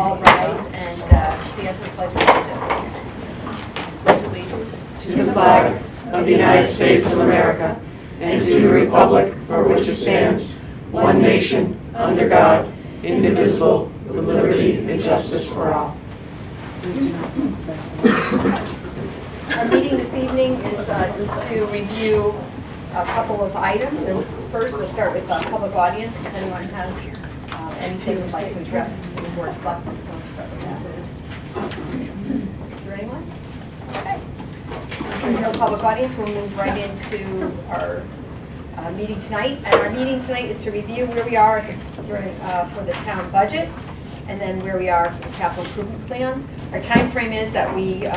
all rise and stand for the Pledge of Allegiance. Pledge allegiance To the flag of the United States of America and to the republic for which it stands, one nation, under God, indivisible, with liberty and justice for all. Our meeting this evening is to review a couple of items. And first, we'll start with public audience. If anyone has anything they'd like to address to the board of selectmen, we'll start with that. Is there anyone? Okay. There's no public audience. We'll move right into our meeting tonight. And our meeting tonight is to review where we are during for the town budget, and then where we are for the capital improvement plan. Our time frame is that we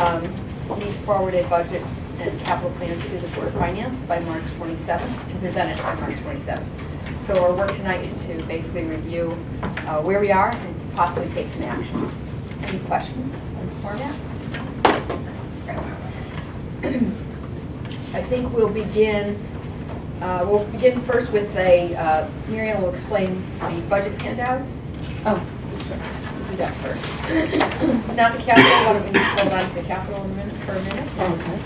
need forwarded budget and capital plan to the Board of Finance by March 27th, to present it by March 27th. So our work tonight is to basically review where we are and possibly take some action. Any questions on the format? I think we'll begin first with a, Marianne will explain the budget handouts. Oh, sure. We'll do that first. Not the capital, why don't we just hold on to the capital for a minute? Okay.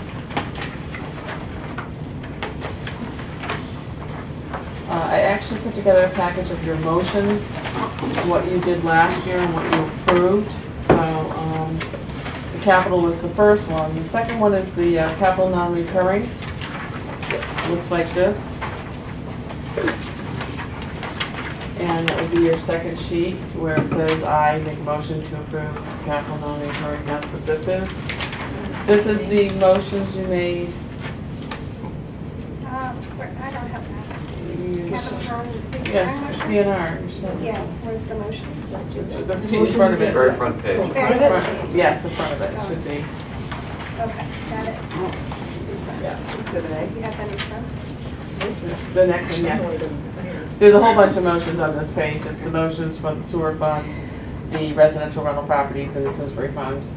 I actually put together a package of your motions, what you did last year and what you approved. So the capital was the first one. The second one is the capital non-recurring. Looks like this. And that would be your second sheet where it says I make a motion to approve capital non-recurring. That's what this is. This is the motions you made. I don't have that. Yes, CNR. You should have this Yeah, one. where's the motion? The sheet in front of it. Very front page. Yes, the front of it should be. Okay, got it. Yeah. Do you have any stuff? The next one, yes. There's a whole bunch of motions on this page. It's the motions for the sewer fund, the residential rental properties, and the Simsbury Farms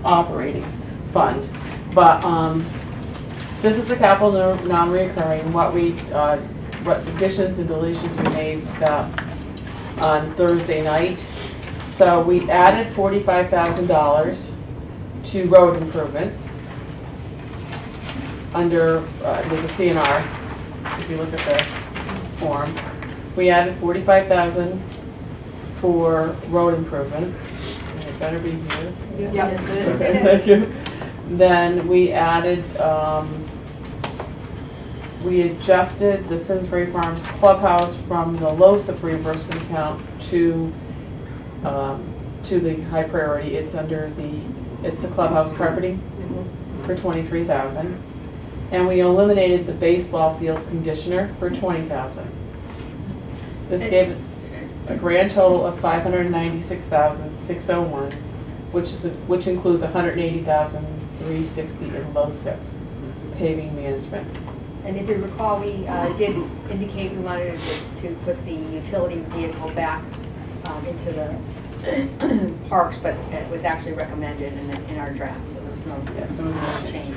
operating fund. But this is the capital non-recurring. What additions and deletions we made on Thursday night. So we added $45,000 to road improvements under with the CNR. If you look at this form, we added $45,000 for road improvements. And it better be here. Yes, it is. Okay, thank you. Then we added. We adjusted the Simsbury Farms clubhouse from the LoSiP reimbursement account to the high priority. It's under it's the clubhouse carpeting for $23,000, and we eliminated the baseball field conditioner for $20,000. This gave us a grand total of $596,601, which includes $180,360 in LoSiP paving management. And if you recall, we did indicate we wanted to put the utility vehicle back into the parks, but it was actually recommended in our draft, so there was no change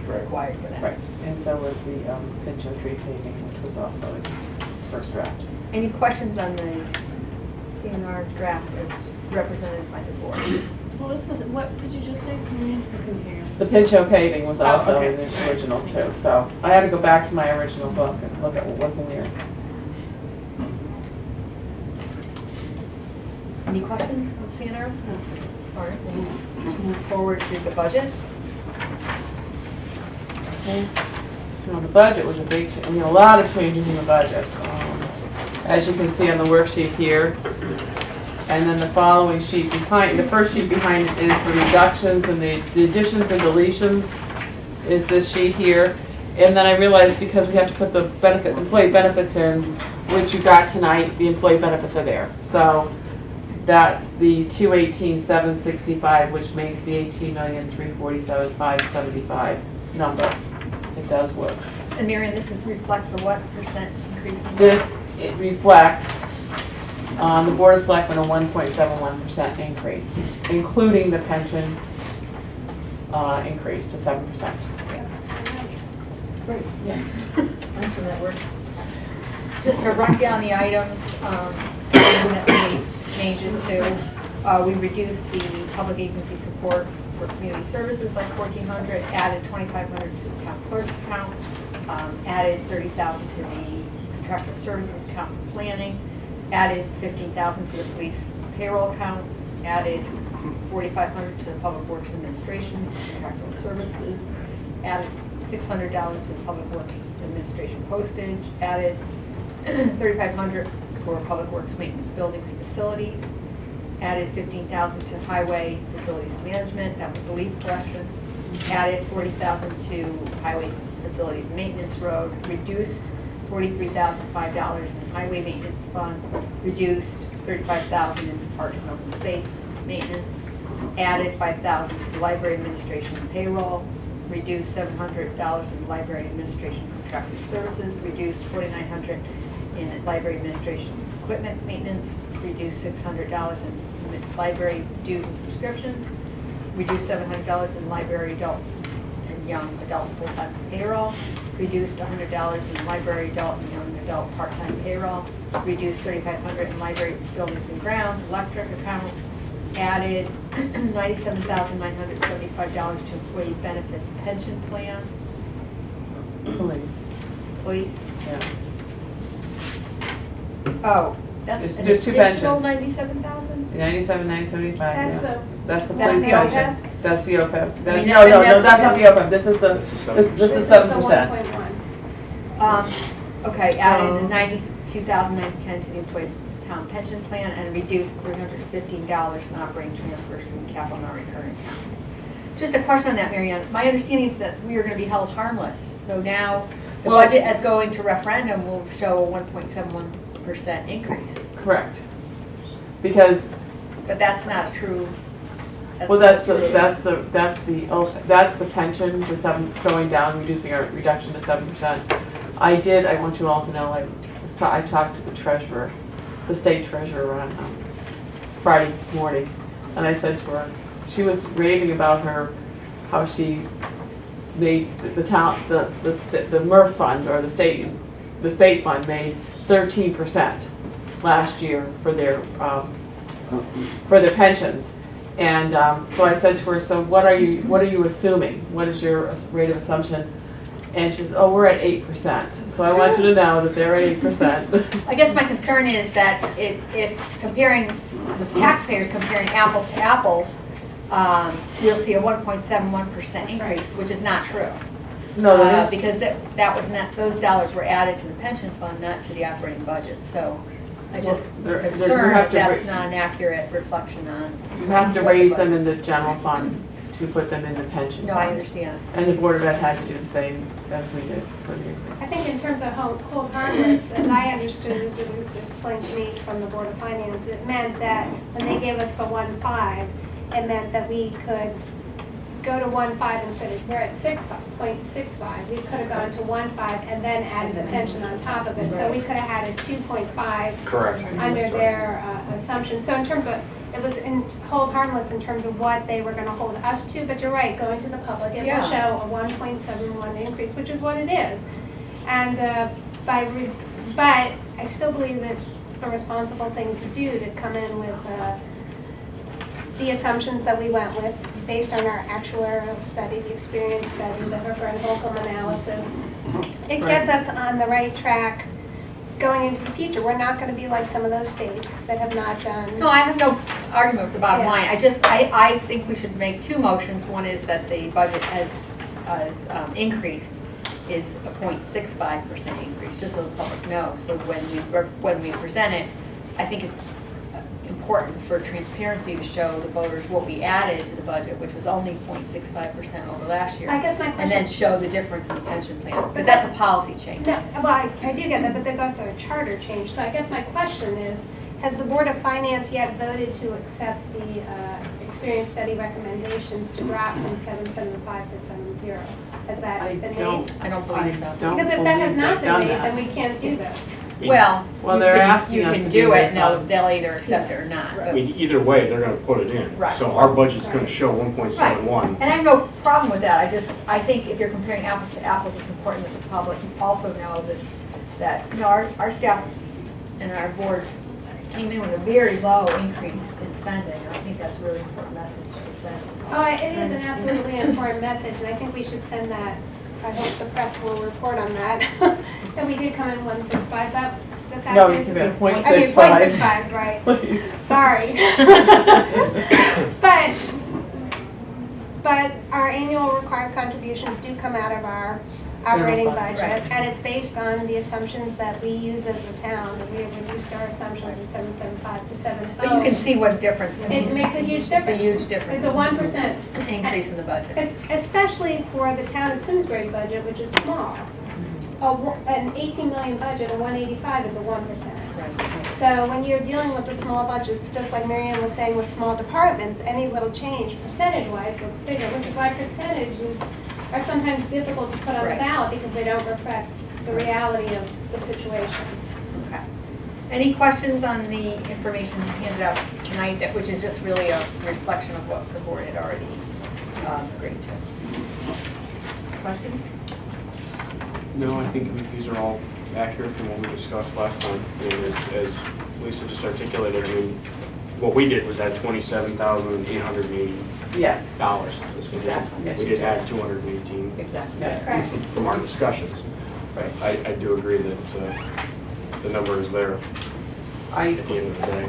required for that. Right, and so was the pinch and tree paving, which was also in the first draft. Any questions on the CNR draft as represented by the board? What did you just say? I couldn't hear you. The Pincho paving was also okay. in the original too, so I had to go back to my original book and look at what was in there. Any questions on CNR? All right, we'll move forward to the budget. No, the budget was a big, a lot of changes in the budget. As you can see on the worksheet here. And then the following sheet behind, the first sheet behind it is the reductions and the additions and deletions is this sheet here. And then I realized because we have to put the employee benefits in, which you got tonight, the employee benefits are there. So that's the $218,765, which makes the $18,347,575 number. It does work. And Marion, this reflects a what percent increase? It reflects on the Board of Selectmen a 1.71% increase, including the pension increase to 7%. Yes, it's all right. Great, yeah. Thanks for that work. Just to run down the items that we made changes to. We reduced the public agency support for community services by 1,400, added 2,500 to the town clerk's account, added 30,000 to the contractual services account for planning, added 15,000 to the police payroll account, added 4,500 to the public works administration contractual services, added $600 to the public works administration postage, added 3,500 for public works maintenance buildings and facilities, added 15,000 to highway facilities management, that was the leaf collection, added 40,000 to highway facilities maintenance road, reduced $43,005 in highway maintenance fund, reduced 35,000 in parks and open space maintenance, added 5,000 to the library administration and payroll, reduced $700 in library administration contracted services, reduced $4,900 in library administration equipment maintenance, reduced $600 in library dues and subscriptions, reduced $700 in library adult and young adult full-time payroll, reduced $100 in library adult and young adult part-time payroll, reduced $3,500 in library buildings and grounds, electric account, added $97,975 to employee benefits pension plan, police. Yeah. Oh, that's an There's two additional pensions. 97,000? 97,975, That's yeah. the, That's the That's police the pension. OPEB? That's the OPEB. That's, mean, no, that's that's not the- the OPEB. This is the, this is 7%. 1.1. Okay, added the 92,910 to the employee town pension plan and reduced $315 in operating transfers from capital non-recurring account. Just a question on that, Mary Ann. My understanding is that we are going to be held harmless. So now the Well- budget as going to referendum will show a 1.71% increase. Correct. Because, But that's not true. well, not that's the, true. that's the pension, the going down, reduction to 7%. I want you all to know, I talked to the treasurer, the state treasurer on Friday morning, and I said to her, she was raving about how she made the town, the MRF fund, or the state fund made 13% last year for their pensions. And so I said to her, so what are you assuming? What is your rate of assumption? And she says, oh, we're at 8%. So I want you to know that they're at 8%. I guess my concern is that if comparing, the taxpayers comparing apples to apples, we'll see a 1.71% increase, which is not true. No, that is, Because that was not, those dollars were added to the pension fund, not to the operating budget. So I just Well, you concerned have that to that's not an accurate reflection on. you have to what the raise budget- them in the general fund to put them in the pension No, fund. I understand. And the Board of Ed had to do the same as we did for the increase. I think in terms of hold harmless, as I understood, as it was explained to me from the Board of Finance, it meant that when they gave us the 1.5, it meant that we could go to 1.5 instead of, we're at 6.65. We could have gone to 1.5 and then added the pension on top of it. So we could have had a 2.5 Correct. under their assumption. So in terms of, it was hold harmless in terms of what they were going to hold us to, but you're right, going to the public, it Yeah. will show a 1.71 increase, which is what it is. And but I still believe it's the responsible thing to do to come in with the assumptions that we went with based on our actuarial study, the experience study, the Hooker and Holcomb analysis. It gets us on the right track going into the future. We're not going to be like some of those states that have not done. No, I have no argument with the bottom Yeah. line. I think we should make two motions. One is that the budget has increased is a 0.65% increase, just so the public knows. So when we present it, I think it's important for transparency to show the voters what we added to the budget, which was only 0.65% over last year. I guess my And question. then show the difference in the pension plan, because that's a policy change. No, well, I do get that, but there's also a charter change. So I guess my question is, has the Board of Finance yet voted to accept the experience study recommendations to drop from 7.75 to 7.0? Has that I been made? don't, I don't believe so. don't Because if that has believe not they've been done made, that. then we can't do this. Well, Well, they're asking you us can to do do it, this and on- they'll either accept it or not. I but- mean, either way, they're gonna put it in. Right. So our budget's gonna show 1.71. And I have no problem with that. I think if you're comparing apples to apples, it's important that the public also know that our staff and our boards came in with a very low increase in sending, and I think that's a really important message to send. Oh, it is an absolutely important message, and I think we should send that. I hope the press will report on that, that we did come in 165, but the fact No, you is. can be at .65. I mean, 0.65, right. Please. Sorry. But our annual required contributions do come out of our operating General fund, budget, right. and it's based on the assumptions that we use as a town, and we have reduced our assumption from 775 to 70. But you can see what difference. It makes a huge It's difference. a huge difference. It's a 1%. Increase in the budget. Especially for the town of Simsbury budget, which is small. An 18 million budget, a 185 is a 1%. Right. So when you're dealing with the small budgets, just like Marianne was saying with small departments, any little change percentage-wise looks bigger, which is why percentages are sometimes difficult to put on the Right. ballot because they don't reflect the reality of the situation. Okay. Any questions on the information handed out tonight, which is just really a reflection of what the board had already agreed to? Questions? No, I think these are all accurate from what we discussed last time. And as Lisa just articulated, I mean, what we did was add $27,880. Yes. This was it. Exactly. Yes, We you did did. add 218 Exactly. Yes. Correct. from our discussions. Right. I do agree that the number is there I at the end of the day.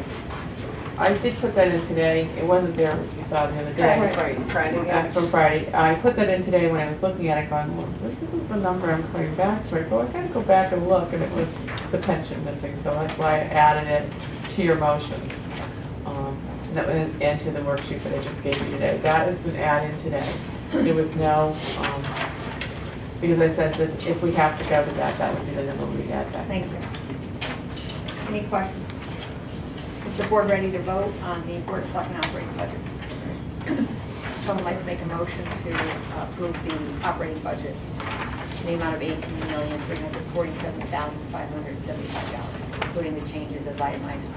did put that in today. It wasn't there, you saw the other day. Friday, From Friday. I put that in today when I was looking at it going, well, this isn't the number I'm putting back to it. But I gotta go back and look, and it was the pension missing, so that's why I added it to your motions. And to the worksheet that I just gave you today. That is an add-in today. There was no, because I said that if we have to go to that, that would be the number we add back. Thank you. Any questions? Is the board ready to vote on the board of selectmen operating budget? Someone like to make a motion to approve the operating budget in the amount of $18,347,575, including the changes as itemized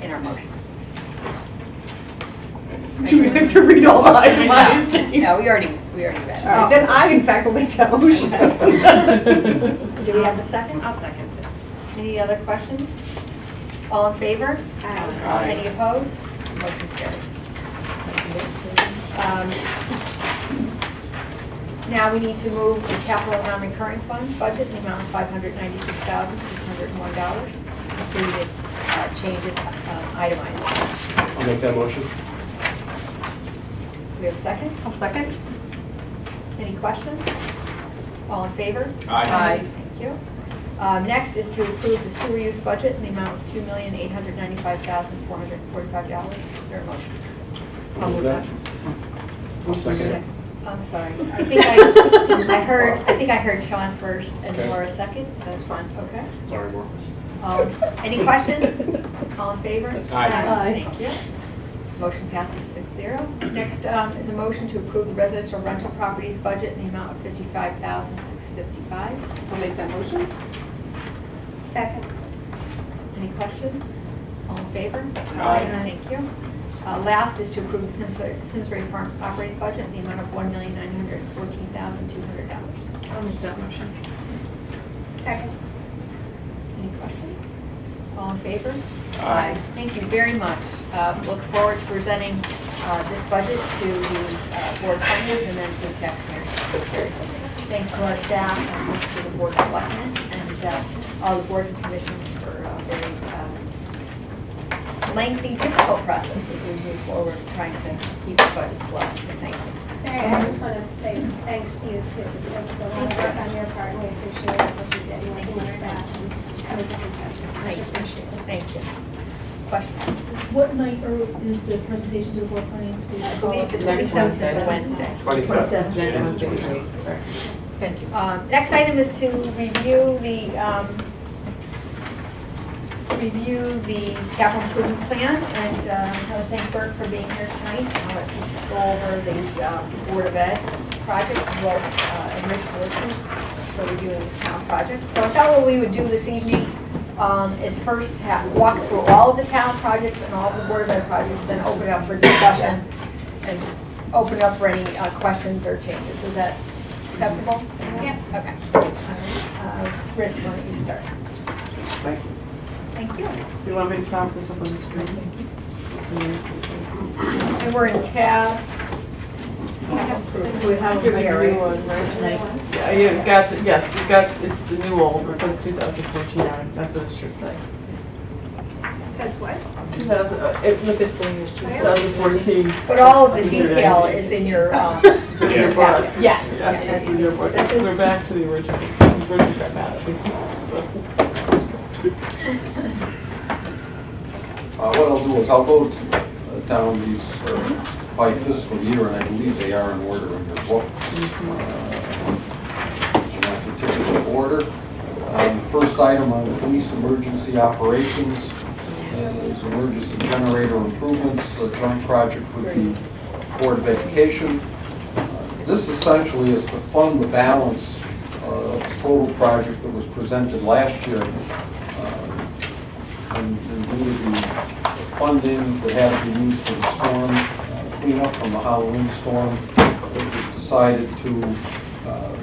in our motion. Do we have to read all the itemized changes? No, we already read it. Then I, in fact, will make that motion. Do we have a second? I'll second it. Any other questions? All in favor? Aye. Any opposed? Motion carries. Now we need to move the capital non-recurring fund budget in the amount of $596,601, including changes itemized. I'll make that motion. Do we have a second? I'll second. Any questions? All in favor? Aye. Thank you. Next is to approve the sewer use budget in the amount of $2,895,445. Is there a motion? I'll move that. I'll second it. I'm sorry. I think I heard Sean first and Okay. Laura second. So that's fine. Okay. Sorry, Mark. Any questions? All in favor? Aye. Thank you. Motion passes 6-0. Next is a motion to approve the residential rental properties budget in the amount of $55,655. I'll make that motion. Second. Any questions? All in favor? Aye. Thank you. Last is to approve the Simsbury Farm operating budget in the amount of $1,914,200. I'll make that motion. Second. Any questions? All in favor? Aye. Thank you very much. Look forward to presenting this budget to the Board of Finance and then to the taxpayers. Thanks to our staff and to the Board of Selectmen and all the boards and commissions for a very lengthy, difficult process as we move forward trying to keep the budget low. So thank you. Mary, I just want to say thanks to you too. It was a lot of work on your part, and we appreciate what you did, and working with staff and coming to consensus. I appreciate it. Thank you. Question? What night is the presentation to the board finance? I believe the Next 27th is Wednesday. a Wednesday. 27. Next Yeah, Wednesday, 27. right. Thank you. Next item is to review the capital improvement plan, and I want to thank Bert for being here tonight. I want to go over the Board of Ed project as well as Rich Selectmen for reviewing the town projects. So I thought what we would do this evening is first walk through all of the town projects and all of the Board of Ed projects, then open it up for discussion and open it up for any questions or changes. Is that acceptable? Yes. Okay. Rich, why don't you start? Thank you. Thank you. Do you want me to pop this up on the screen? And we're in tab. We have them here, right? Yeah, you got, yes, you got, it's the new old, it says 2014 on it, that's what it should say. It says what? 2000, the fiscal year is 2014. But all of the detail is in your, It's in your book. packet. Yes, it's in your book. We're back to the original. Original got mad at me. What I'll do is I'll go down these by fiscal year, and I believe they are in order in your books. In that particular order. The first item on police emergency operations is emergency generator improvements, a joint project with the Board of Education. This essentially is to fund the balance of the total project that was presented last year. And due to the funding that had to be used for the storm cleanup from the Halloween storm, it was decided to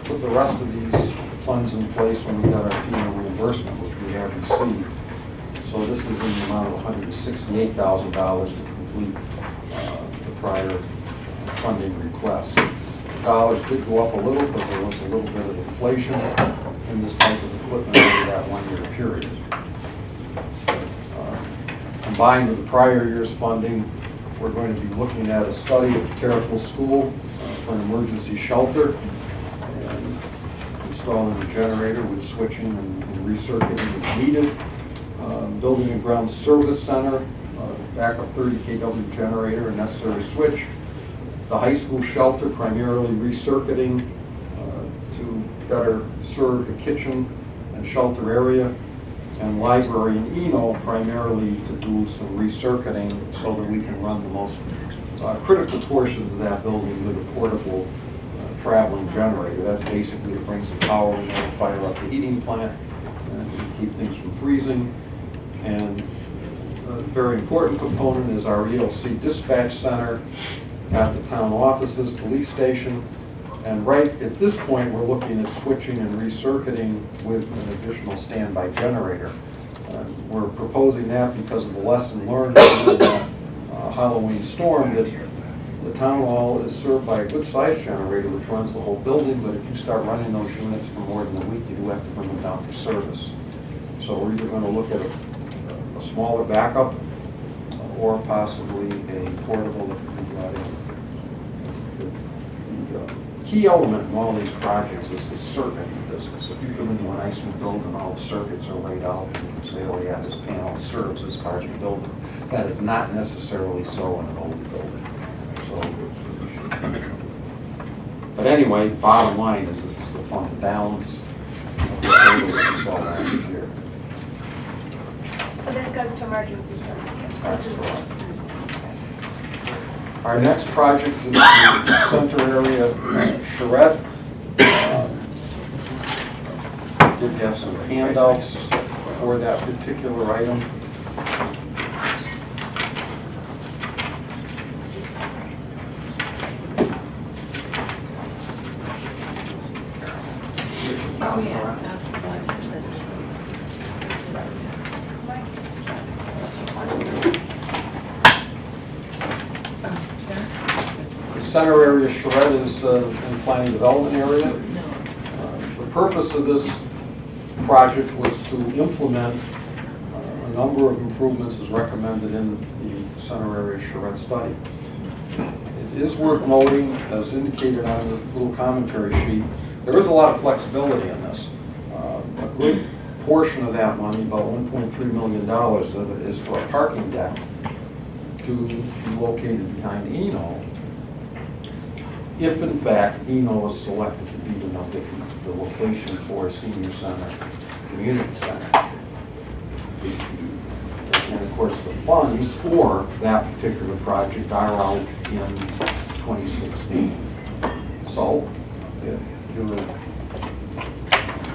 put the rest of these funds in place when we got our FEMA reimbursement, which we have received. So this is in the amount of $168,000 to complete the prior funding request. The dollars did go up a little, but there was a little bit of inflation in this type of equipment over that one-year period. Combined with the prior year's funding, we're going to be looking at a study at the Terriffill School for an emergency shelter and installing a generator with switching and recircuiting if needed. Building and ground service center, backup 30 kW generator and necessary switch. The high school shelter, primarily recircuiting to better serve the kitchen and shelter area. And library and Eno primarily to do some recircuiting so that we can run the most critical portions of that building with a portable traveling generator. That's basically to bring some power in there to fire up the heating plant and keep things from freezing. And a very important component is our ELC dispatch center at the town offices, police station. And right at this point, we're looking at switching and recircuiting with an additional standby generator. We're proposing that because of the lesson learned from that Halloween storm, that the town hall is served by a good-sized generator which runs the whole building, but if you start running those units for more than a week, you do have to bring them down for service. So we're either going to look at a smaller backup or possibly a portable that can be brought in. Key element in all these projects is the circuit business. If you come into an nice new building, all the circuits are laid out, and you can say, oh yeah, this panel serves this part of the building. That is not necessarily so in an old building. So, but anyway, bottom line is this is to fund the balance of the total that we saw last year. So this goes to emergency services. That's correct. Our next project is the center area charrette. Did have some handouts for that particular item. Oh, yeah, that's the The center area charrette is in planning development area. The purpose of this project was to implement a number of improvements as recommended in the center area charrette study. It is worth noting, as indicated on this little commentary sheet, there is a lot of flexibility in this. A good portion of that money, about $1.3 million of it, is for a parking deck to be located behind Eno, if in fact Eno is selected to be the location for a senior center, community center. And of course the funds for that particular project are out in 2016. So if your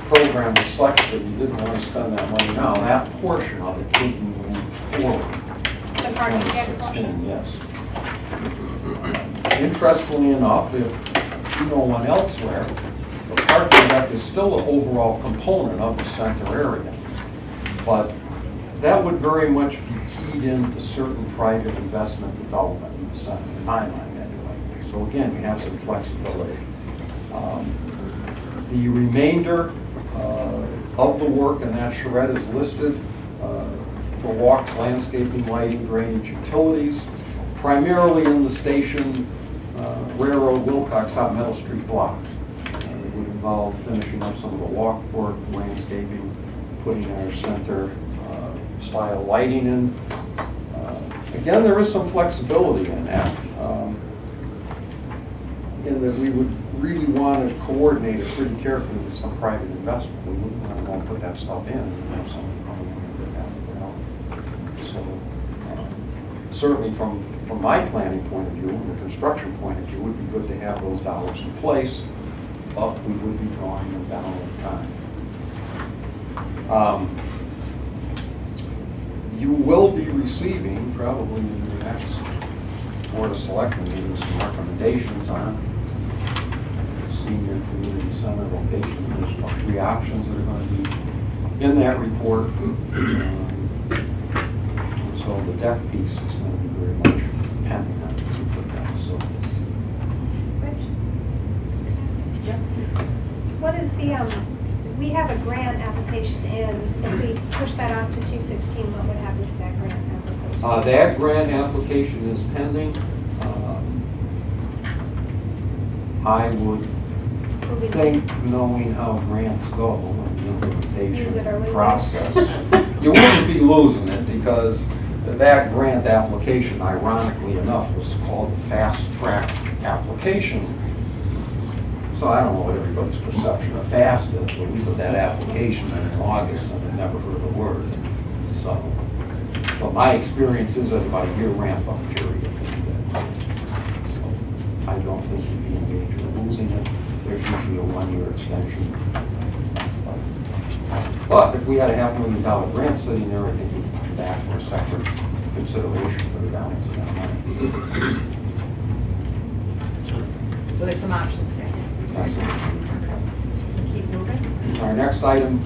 program was such that you didn't want to spend that money now, that portion of it could be moved forward. The parking deck portion? 2016, yes. Interestingly enough, if you know one elsewhere, the parking deck is still an overall component of the center area. But that would very much be feed into certain private investment development in the center, in my mind anyway. So again, we have some flexibility. The remainder of the work in that charrette is listed for walks, landscaping, lighting, drainage, utilities, primarily in the station Railroad Wilcox Hot Meadow Street block. It would involve finishing up some of the walk work, landscaping, putting our center style lighting in. Again, there is some flexibility in that, in that we would really want to coordinate it pretty carefully with some private investment. We wouldn't want to go and put that stuff in and have someone come in and do that. So certainly from my planning point of view and the construction point of view, it would be good to have those dollars in place, but we would be drawing them down over time. You will be receiving, probably in the next Board of Selectmen meeting, some recommendations on the senior community center location. There's 3 options that are going to be in that report. So the deck piece is going to be very much depending on who we put that. So What is the, we have a grant application in, if we push that off to 216, what would happen to that grant application? that grant application is pending. I would Will we- think, knowing how grants go and the Use it or lose implementation it. process, you wouldn't be losing it because that grant application, ironically enough, was called a fast track application. So I don't know what everybody's perception of fast is, but we put that application in August and I never heard a word. So, but my experience is at about a year ramp up period. So I don't think you'd be in danger of losing it. There's usually a 1-year extension. But if we had a $500,000 grant sitting there, I think we'd come back for a separate consideration for the balance of that money. So there's some options there. That's it. Keep moving. Our next item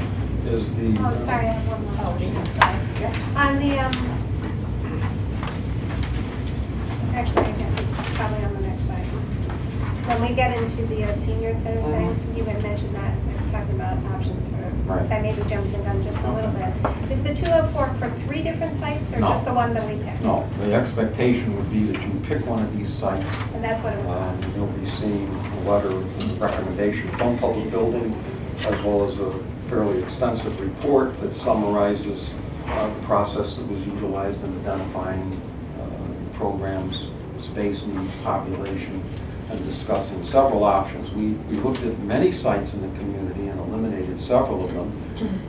is the. Oh, sorry, I have one more. Oh, Lisa's side, yeah. On the, actually, I guess it's probably on the next slide. When we get into the senior center thing, you had mentioned that, I was talking about options for, Right. so I maybe jumped the gun just a little bit. Is the 204 for 3 different sites, or No. just the one that we picked? No, the expectation would be that you pick one of these sites. And that's what it was. You'll be seeing a letter of recommendation from Public Building, as well as a fairly extensive report that summarizes the process that was utilized in identifying programs, space needs, population, and discussing several options. We looked at many sites in the community and eliminated several of them,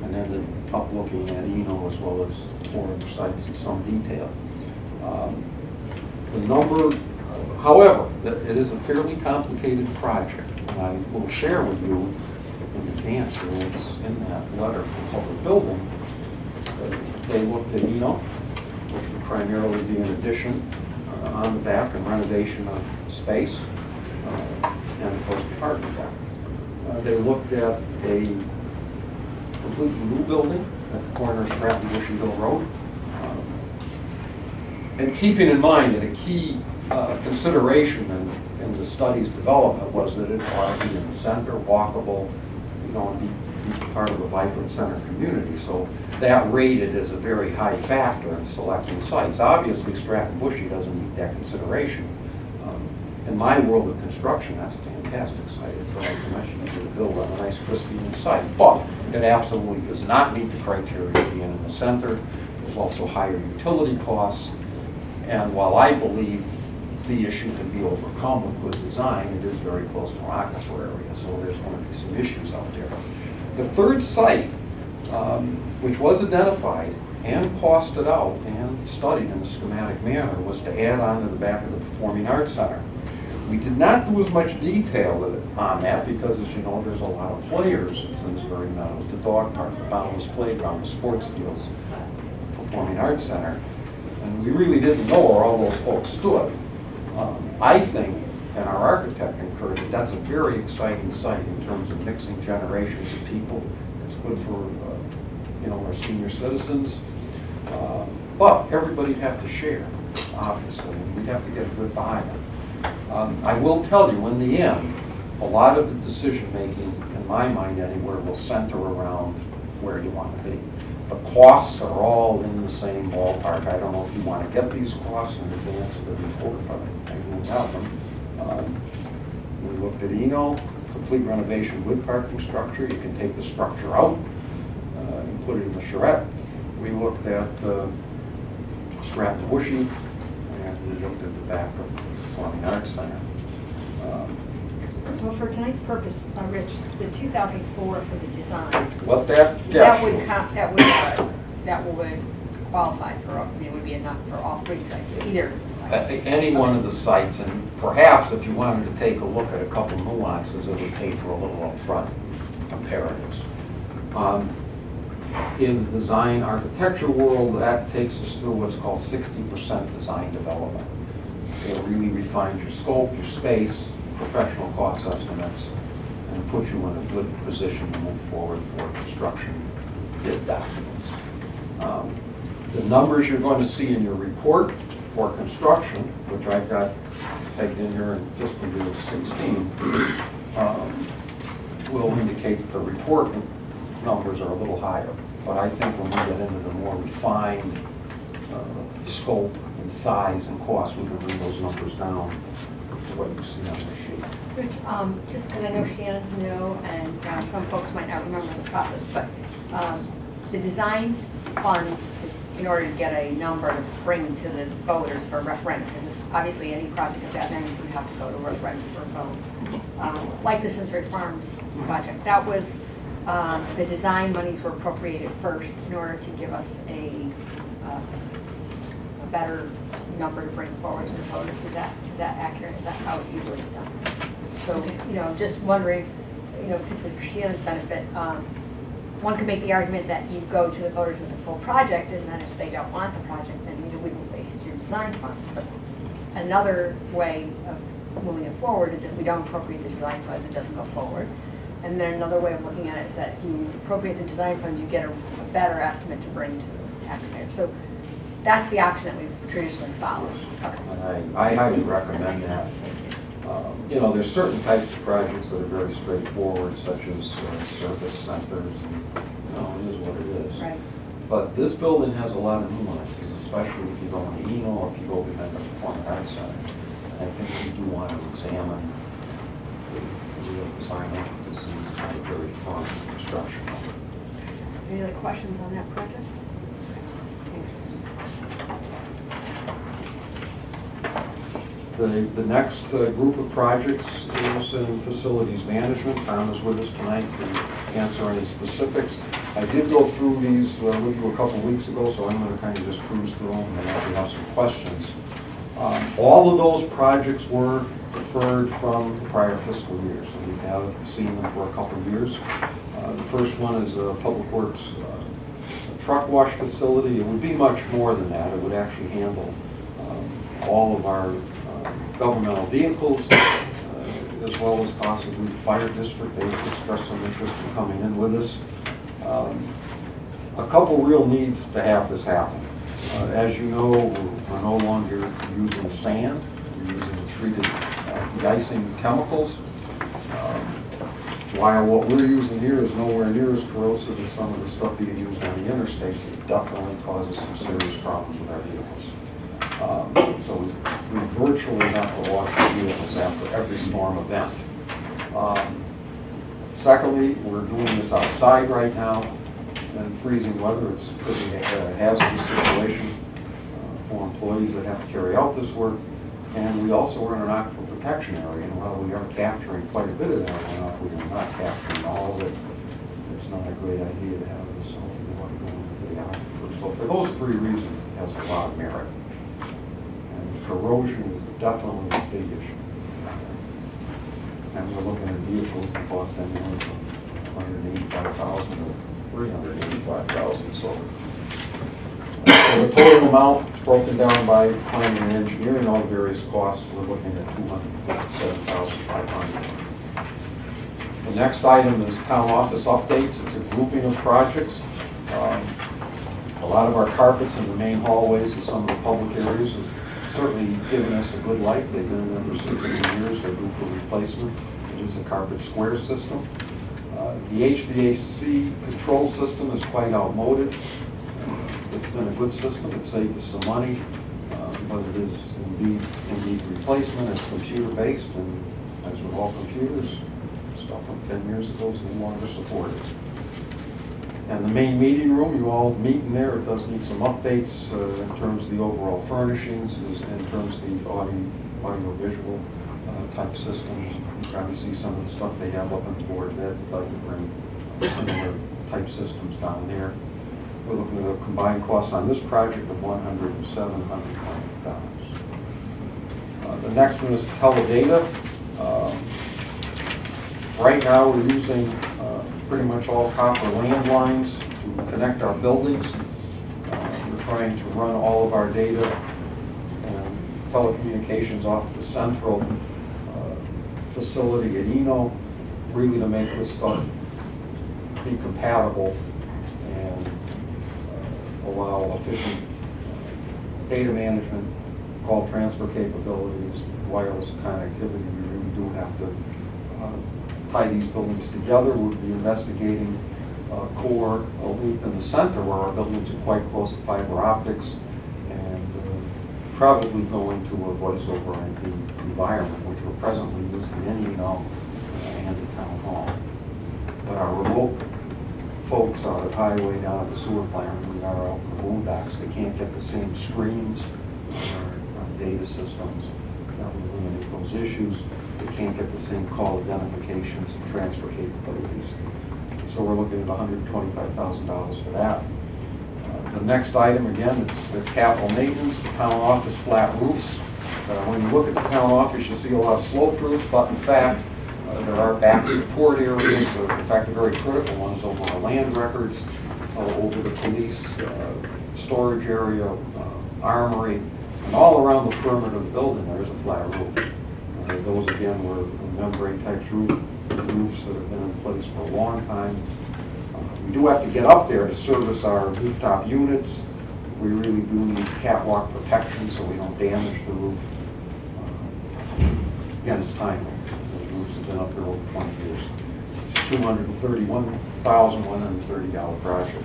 and ended up looking at Eno as well as 4 other sites in some detail. The number, however, it is a fairly complicated project, and I will share with you in advance, and it's in that letter from Public Building. They looked at Eno, which would primarily be an addition on the back and renovation of space, and of course the parking deck. They looked at a completely new building at the corner of Stratton Bushy Hill Road. And keeping in mind that a key consideration in the study's development was that it ought to be in the center, walkable, and be part of a vibrant center community. So that rated as a very high factor in selecting sites. Obviously, Stratton Bushy doesn't meet that consideration. In my world of construction, that's a fantastic site. It's what I commissioned to build on a nice, crispy new site. But it absolutely does not meet the criteria of being in the center. There's also higher utility costs. And while I believe the issue can be overcome with good design, it is very close to an aquifer area, so there's going to be some issues out there. The third site, which was identified and costed out and studied in a schematic manner, was to add on to the back of the Performing Arts Center. We did not do as much detail on that because, as you know, there's a lot of players in Simsbury Meadows, the dog park, the boundless playground, the sports fields, Performing Arts Center. And we really didn't know where all those folks stood. I think, and our architect concurred, that that's a very exciting site in terms of mixing generations of people. It's good for, our senior citizens. But everybody'd have to share, obviously, and we'd have to get good buy-in. I will tell you, in the end, a lot of the decision-making, in my mind anywhere, will center around where you want to be. The costs are all in the same ballpark. I don't know if you want to get these costs in advance of the report, but I will have them. We looked at Eno, complete renovation with parking structure. You can take the structure out and put it in the charrette. We looked at Stratton Bushy, and we looked at the back of the Performing Arts Center. Well, for tonight's purpose, Rich, the 2004 for the design, What that that gets would you, count, that would qualify for, it would be enough for all three sites, either site. any one of the sites, and perhaps if you wanted to take a look at a couple nuances, it would pay for a little upfront comparatives. In the design architecture world, that takes us through what's called 60% design development. It really refines your scope, your space, professional cost estimates, and puts you in a good position to move forward for construction bid documents. The numbers you're going to see in your report for construction, which I've got pegged in here in fiscal year 16, will indicate that the report numbers are a little higher. But I think when we get into the more refined scope and size and cost, we can bring those numbers down to what you see on the sheet. Rich, just because I know Shannon's new, and some folks might not remember the process, but the design funds, in order to get a number to bring to the voters for referendum, because obviously any project of that magnitude would have to go to referendum for a vote. Like the Simsbury Farms project, that was, the design monies were appropriated first in order to give us a better number to bring forward to the voters. Is that accurate? Is that how it usually is done? So, just wondering, particularly for Shannon's benefit, one could make the argument that you go to the voters with the full project, and then if they don't want the project, then you wouldn't waste your design funds. But another way of moving it forward is if we don't appropriate the design funds, it doesn't go forward. And then another way of looking at it is that if you appropriate the design funds, you get a better estimate to bring to the taxpayer. So that's the option that we've traditionally followed. Okay. And I highly recommend that. There's certain types of projects that are very straightforward, such as service centers, and, it is what it is. Right. But this building has a lot of nuances, especially if you go into Eno or if you go behind the Performing Arts Center. And I think we do want to examine the real design intricacies of a very fun construction. Any other questions on that project? Thanks. The next group of projects is in facilities management. Tom is with us tonight to answer any specifics. I did go through these with you a couple weeks ago, so I'm going to kind of just cruise through them and if you have some questions. All of those projects were deferred from the prior fiscal years, and we have seen them for a couple of years. The first one is a Public Works truck wash facility. It would be much more than that. It would actually handle all of our governmental vehicles, as well as possibly the fire district. They've expressed some interest in coming in with us. A couple real needs to have this happen. As you know, we're no longer using sand. We're using treated de-icing chemicals. While what we're using here is nowhere near as corrosive as some of the stuff being used on the interstates, it definitely causes some serious problems with our vehicles. So we virtually have to wash the vehicles after every storm event. Secondly, we're doing this outside right now in freezing weather. It's pretty a hazardous situation for employees that have to carry out this work. And we also are in an aquifer protection area, and while we are capturing quite a bit of that runoff, we are not capturing all of it. It's not a great idea to have this salty water going into the aquifer. So for those three reasons, it has a lot of merit. Corrosion is definitely a big issue. And we're looking at vehicles that cost anywhere from $185,000 to $385,000. So the total amount is broken down by planning and engineering, all the various costs. We're looking at $257,500. The next item is town office updates. It's a grouping of projects. A A lot of our carpets in the main hallways and some of the public areas have certainly given us a good life. They've been in there for 16 years. They're due for replacement. It is a carpet square system. The HVAC control system is quite outmoded. It's been a good system. It saved us some money, but it is indeed replacement. It's computer-based, and as with all computers, stuff from 10 years ago is no longer supported. And the main meeting room, you all meet in there. It does need some updates in terms of the overall furnishings, in terms of the audio-visual type systems. You probably see some of the stuff they have up on the board that I'd like to bring similar type systems down there. We're looking at a combined cost on this project of $107,100. The next one is teledata. Right now, we're using pretty much all copper landlines to connect our buildings. We're trying to run all of our data and telecommunications off the central facility at Eno, really to make this stuff be compatible and allow efficient data management, call transfer capabilities, wireless connectivity. We really do have to tie these buildings together. We'll be investigating core a loop in the center where our buildings are quite close to fiber optics, and probably going to a voice over IP environment, which we're presently using in Eno and at Town Hall. But our remote folks out at Highway, down at the sewer plant, we are out in the boondocks. They can't get the same streams on our data systems. That would eliminate those issues. They can't get the same call identifications and transfer capabilities. So we're looking at $125,000 for that. The next item, again, it's capital maintenance, the town office flat roofs. When you look at the town office, you see a lot of sloped roofs, but in fact, there are back support areas, in fact, the very critical ones over our land records, over the police storage area, armory, and all around the perimeter of the building, there is a flat roof. Those, again, were membrane type roofs that have been in place for a long time. We do have to get up there to service our rooftop units. We really do need catwalk protection so we don't damage the roof. Again, it's timely. Those roofs have been up there over 20 years. It's a $231,130 project.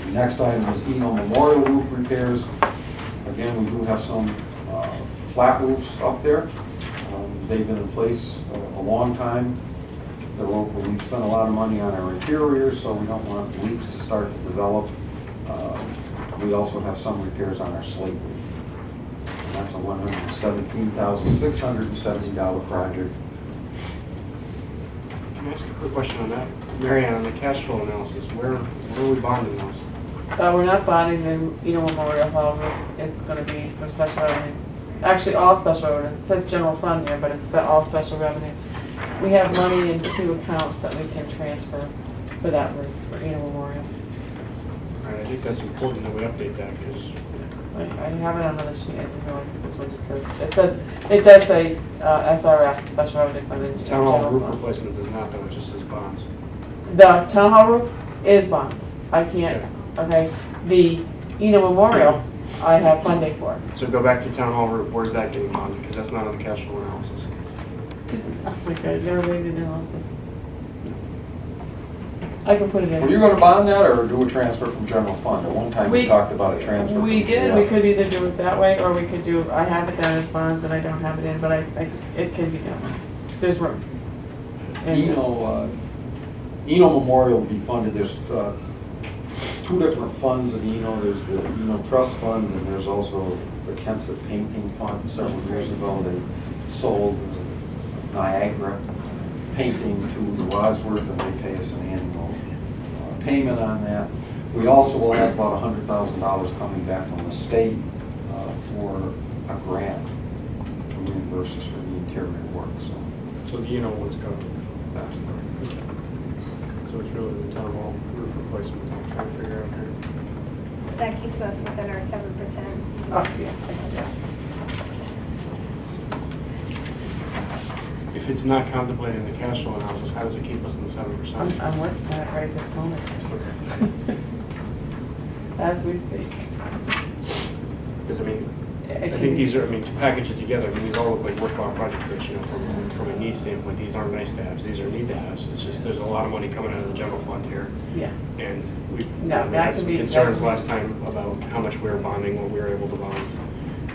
The next item is Eno Memorial roof repairs. Again, we do have some flat roofs up there. They've been in place a long time. We've spent a lot of money on our interiors, so we don't want leaks to start to develop. We also have some repairs on our slate roof. And that's a $117,670 project. Can I ask a quick question on that? Mary Ann, on the cash flow analysis, where are we bonding those? We're not bonding the Memorial Hall roof. It's going to be for special revenue. Actually, all special revenue. It says general fund here, but it's all special revenue. We have money in 2 accounts that we can transfer for that roof, for Memorial. All right, I think that's important that we update that because I have it on another sheet. I didn't realize that this one just says, it does say SRF, special revenue fund. And town hall general roof fund. replacement does not, though, it just says bonds. The town hall roof is bonds. I can't, okay. The Memorial, I have funding for. So go back to town hall roof, where's that getting bonded? Because that's not on the cash flow analysis. Oh my God, never made an analysis. I can put it in. Were you going to bond that or do a transfer from general fund? At one time we talked about a transfer. We from did. GF. We could either do it that way, or we could do. I have it down as bonds, and I don't have it in, but it can be done. There's room. And, Eno Memorial will be funded. There's 2 different funds at Eno. There's the Eno Trust Fund, and there's also the Kensett Painting Fund. Several years ago, they sold Niagara painting to the Wadsworth, and they pay us an annual payment on that. We also will have about $100,000 coming back from the state for a grant to reimburse us for the interior work. So the one's covered. That's correct. So it's really the town hall roof replacement that I'm trying to figure out here. That keeps us within our 7%. oh, yeah. If it's not contemplated in the cash flow analysis, how does it keep us in the 7%? I'm working on it right this moment. as we speak. Because I mean, I think these are, I mean, to package it together, I mean, these all look like worthwhile projects, Rich, you know, from a need standpoint. These aren't nice to haves, these are need to haves. It's just, there's a lot of money coming out of the general fund here. Yeah. And we No, that had could some be- concerns that could be- last time about how much we were bonding, what we were able to bond.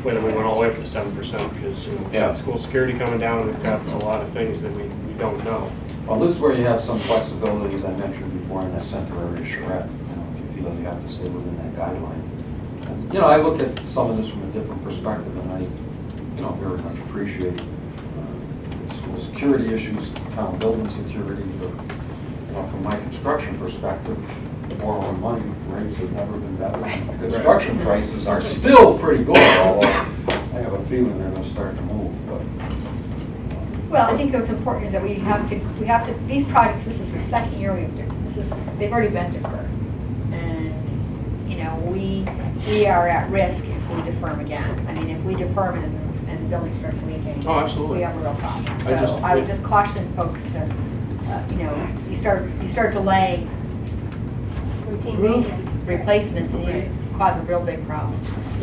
Whether we went all the way up to 7%, because, you know, we've Yeah. got school security coming down, and we've got a lot of things that we don't know. Well, this is where you have some flexibility, as I mentioned before, in that center area charrette, you know, if you feel you have to stay within that guideline. And, you know, I look at some of this from a different perspective, and I, you know, very much appreciate the school security issues, town building security, but, you know, from my construction perspective, borrowing money rates have never been better. The construction prices are still pretty good, although I have a feeling they're gonna start to move, but. Well, I think what's important is that we have to, these projects, this is the second year they've already been deferred. And, you know, we are at risk if we defer them again. I mean, if we defer them and the building starts leaking. Oh, absolutely. We have a real problem. I So I would just caution folks to, you know, you start delaying Routine roof maintenance. replacements and you cause a real big problem.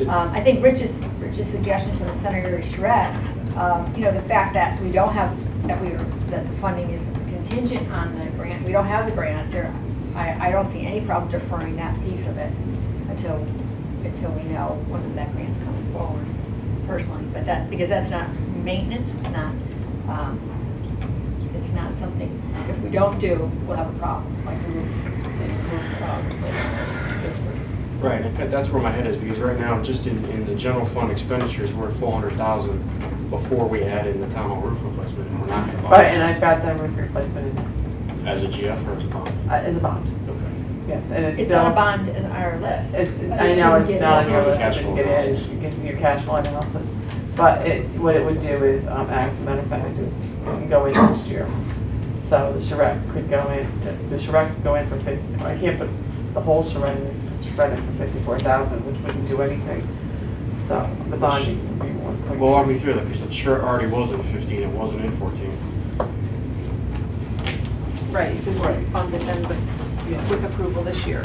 I think Rich's suggestion to the center area charrette, you know, the fact that we don't have, that the funding is contingent on the grant, we don't have the grant, I don't see any problem deferring that piece of it until we know whether that grant's coming forward personally. But because that's not maintenance, it's not something, if we don't do, we'll have a problem, like the roof. Right, and that's where my head is, because right now, just in the general fund expenditures, we're at 400,000 before we add in the town hall roof replacement. And we're not gonna Right, and I've got that roof replacement in there, as a GF or as a bond? as a bond, Okay. yes, and it's It's still. on a bond in our list. I know it's not on your list, Cash you flow can get it, analysis. you get your cash flow analysis. But what it would do is, as a matter of fact, it can go in next year. So the charrette could go in, for 50, I can't put the whole charrette in, it's charrette in for 54,000, which wouldn't do anything. So the bonding would be 1.2. Well, walk me through that, because the shirt already was in 15, it wasn't in 14. Right, so we're funded then with approval this year.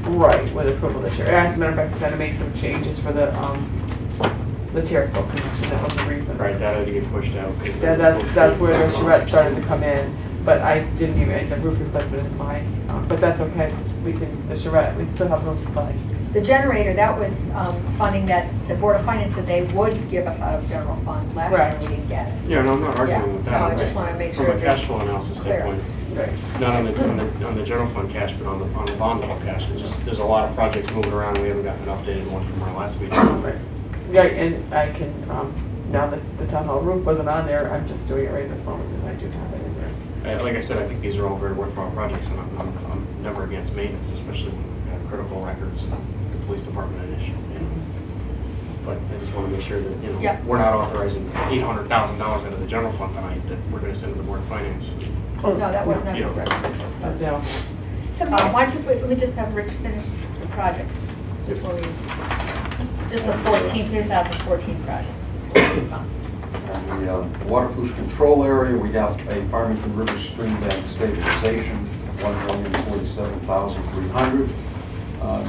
Right, with approval this year. As a matter of fact, I had to make some changes for the Terriffill connection, that was the reason. Right, that had to get pushed out. 'Cause Yeah, it was supposed to that's be where the charrette 16. started to come in, but I didn't even, the roof replacement is mine, but that's okay, 'cause the charrette, we still have roof supply. The generator, that was funding that the Board of Finance said they would give us out of general fund last year, and we didn't get it. Yeah, no, I'm not Yeah. arguing with that. No, I just wanna make sure From a that cash flow analysis clear. standpoint, Right. not on the general fund cash, but on the bond level cash. It's just, there's a lot of projects moving around, we haven't gotten an updated one from our last meeting. Right, right, and I can, now that the town hall roof wasn't on there, I'm just doing it right this moment, and I do have it in there. Like I said, I think these are all very worthwhile projects, and I'm never against maintenance, especially when we've got critical records and the police department at issue. You know. But I just want to make sure that, you know, Yep. we're not authorizing $800,000 out of the general fund tonight that we're going to send to the Board of Finance. No, that was You know. never correct. Goes down. Why don't you, let me just have Rich finish the projects before we, just the 2014 projects. In the water pollution control area, we have a Farmington River stream bank stabilization, $1,047,300.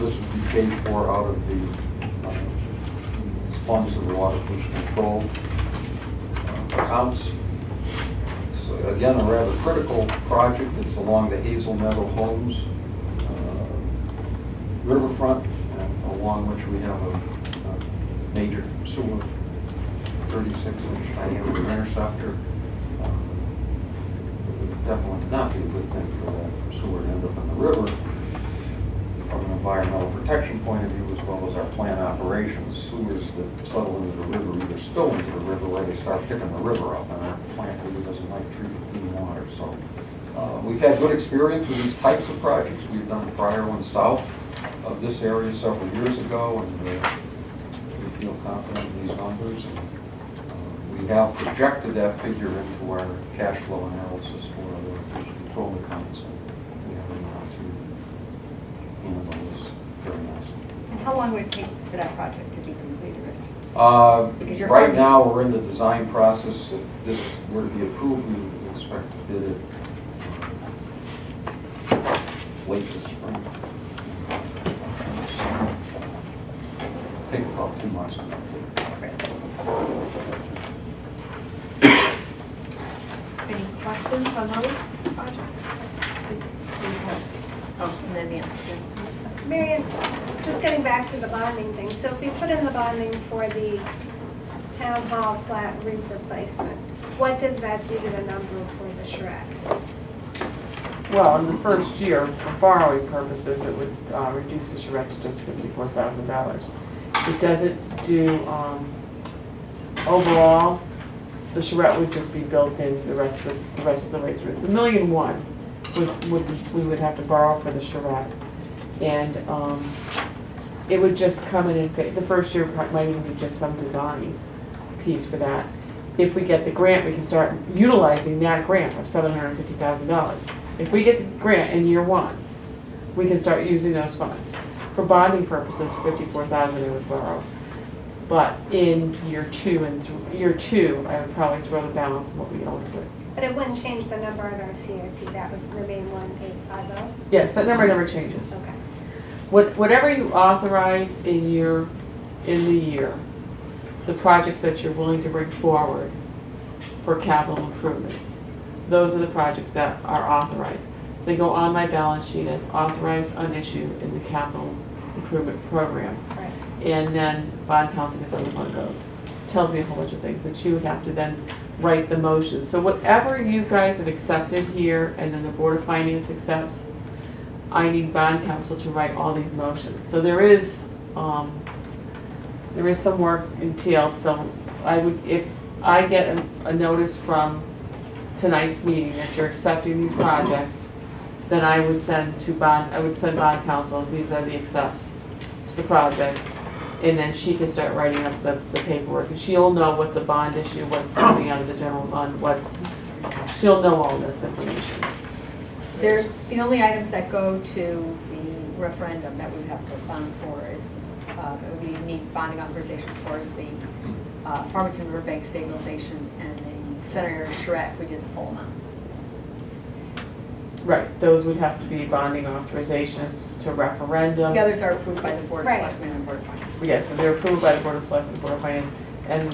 This would be paid for out of the funds of the water pollution control accounts. So again, a rather critical project. It's along the Hazel Meadow Homes riverfront, along which we have a major sewer 36-inch diameter interceptor. It would definitely not be a good thing for that sewer to end up in the river from an environmental protection point of view, as well as our plant operations. Sewers that settle into the river either spill into the river or they start picking the river up, and our plant really doesn't like treated clean water. So we've had good experience with these types of projects. We've done prior ones south of this area several years ago, and we feel confident in these numbers. We have projected that figure into our cash flow analysis for the control accounts. We have enough to handle this very nicely. And how long would it take for that project to be completed, Rich? Because you're Right funding- now, we're in the design process. If this were to be approved, we would expect to bid it late this spring. take about 2 months to complete. Any questions on those projects? Oh, and then Nancy. Marion, just getting back to the bonding thing, so if we put in the bonding for the town hall flat roof replacement, what does that do to the number for the charrette? Well, in the first year, for borrowing purposes, it would reduce the charrette to just $54,000. It doesn't do, overall, the charrette would just be built in the rest of the way through. It's $1.1 million we would have to borrow for the charrette. And it would just come in and the first year might even be just some design piece for that. If we get the grant, we can start utilizing that grant of $750,000. If we get the grant in year 1, we can start using those funds. For bonding purposes, $54,000 I would borrow. But in year 2, I would probably throw the balance of what we owe to it. But it wouldn't change the number on our CIP, that would remain 1850? Yes, that number never changes. Okay. Whatever you authorize in the year, the projects that you're willing to bring forward for capital improvements, those are the projects that are authorized. They go on my balance sheet as authorized on issue in the capital improvement program. Right. And then bond council gets on the fund goes. Tells me a whole bunch of things that you would have to then write the motions. So whatever you guys have accepted here and then the Board of Finance accepts, I need bond council to write all these motions. So there is some work entailed. So if I get a notice from tonight's meeting that you're accepting these projects, then I would send bond council, these are the accepts to the projects, and then she can start writing up the paperwork, and she'll know what's a bond issue, what's coming out of the general fund, she'll know all this information. The only items that go to the referendum that we have to bond for is, we need bonding authorization for is the Farmington Riverbank stabilization and the center area charrette if we did the full amount. Right, those would have to be bonding authorizations to referendum. The others are approved by the Board of Right. Selectmen and Board of Finance. Yes, so they're approved by the Board of Selectmen and Board of Finance. And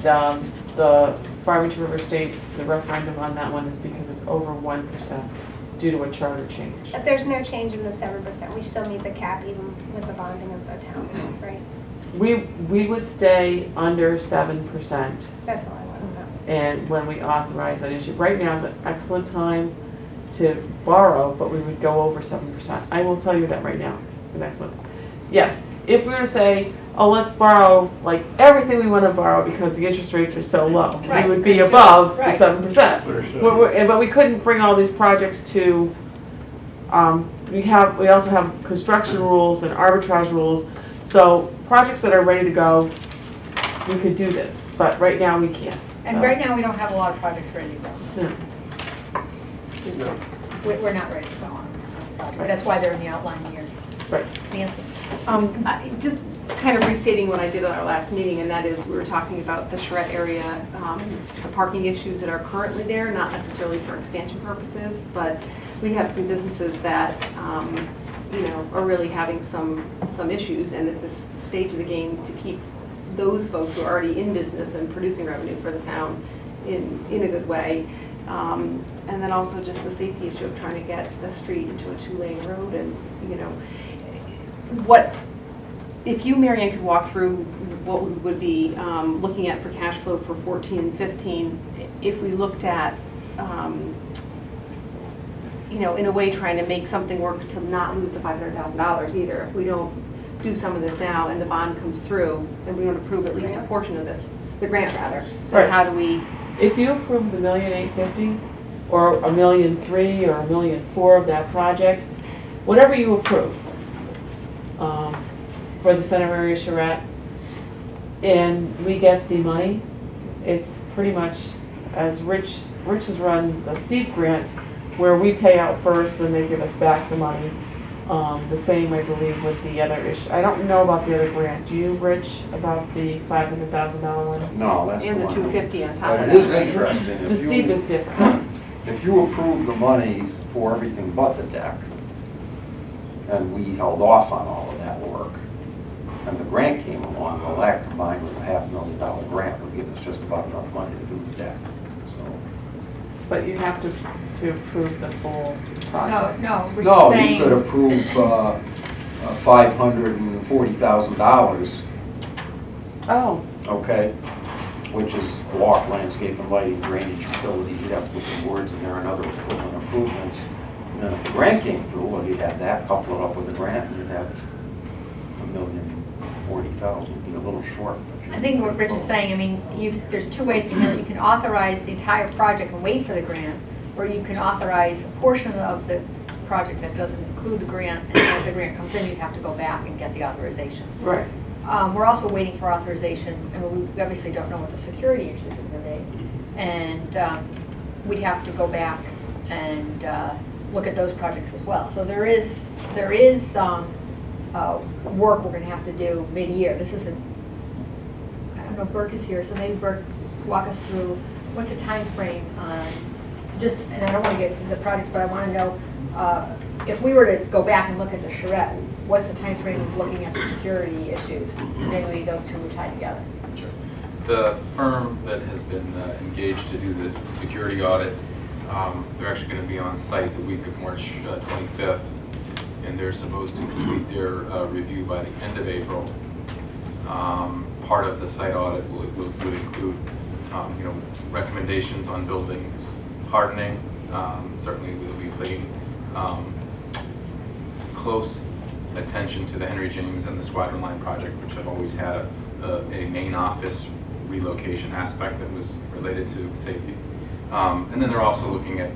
the Farmington River State, the referendum on that one is because it's over 1% due to a charter change. But there's no change in the 7%, we still need the cap even with the bonding of the town, right? We would stay under 7%, That's all I want to know. and when we authorize that issue. Right now is an excellent time to borrow, but we would go over 7%. I will tell you that right now. It's an excellent. Yes, if we were to say, oh, let's borrow like everything we want to borrow because the interest rates are so low, Right. we would be above Right. the 7%. But we couldn't bring all these projects to. We also have construction rules and arbitrage rules. So projects that are ready to go, we could do this, but right now we can't. And so. right now, we don't have a lot of projects ready to go. No. We're not ready to go on projects. That's why they're in the outline here. Right. Nancy? Just kind of restating what I did at our last meeting, and that is we were talking about the charrette area, the parking issues that are currently there, not necessarily for expansion purposes, but we have some businesses that, are really having some issues, and at this stage of the game, to keep those folks who are already in business and producing revenue for the town in a good way. And then also just the safety issue of trying to get the street into a 2-lane road, and, if you, Marianne, could walk through what we would be looking at for cash flow for 14 and 15, if we looked at, in a way trying to make something work to not lose the $500,000 either. If we don't do some of this now and the bond comes through, and we want to approve at least a portion of this, the grant rather, then Right. how do we? If you approve the $1,850,000 or $1,300,000 or $1,400,000 of that project, whatever you approve for the center area charrette, and we get the money, it's pretty much as Rich has run the steep grants where we pay out first and they give us back the money. The same, I believe, with the other issue. I don't know about the other grant. Do you, Rich, about the $500,000 one? No, that's the And the one. $250,000 on top But of it that. is interesting. The steep is different. If you approve the money for everything but the deck, and we held off on all of that work, and the grant came along, well, that combined with a $500,000 grant would give us just about enough money to do the deck, so. But you have to approve the full No, project. no, we're No, just you could saying, approve $540,000, Oh, okay? Which is walk, landscape, and lighting, drainage, utilities, you'd have to put some words in there and other equivalent improvements. And then if the grant came through, well, you'd have that, couple it up with the grant, and you'd have $1,040,000, it'd be a little short. but I think what Rich is saying, I mean, there's two ways to handle it. You can authorize the entire project and wait for the grant, or you can authorize a portion of the project that doesn't include the grant, and if the grant comes in, you'd have to go back and get the authorization. right. We're also waiting for authorization, and we obviously don't know what the security issues are going to be. And we'd have to go back and look at those projects as well. So there is some work we're going to have to do mid-year. This isn't, I don't know if Burke is here, so maybe Burke, walk us through, what's the time frame on, just, and I don't want to get into the projects, but I want to know, if we were to go back and look at the charrette, what's the time frame of looking at the security issues? Maybe those two would tie together. Sure. The firm that has been engaged to do the security audit, they're actually going to be on site the week of March 25th, and they're supposed to complete their review by the end of April. Part of the site audit would include, recommendations on building hardening. Certainly, we'll be paying close attention to the Henry James and the Squadron Line project, which have always had a main office relocation aspect that was related to safety. And then they're also looking at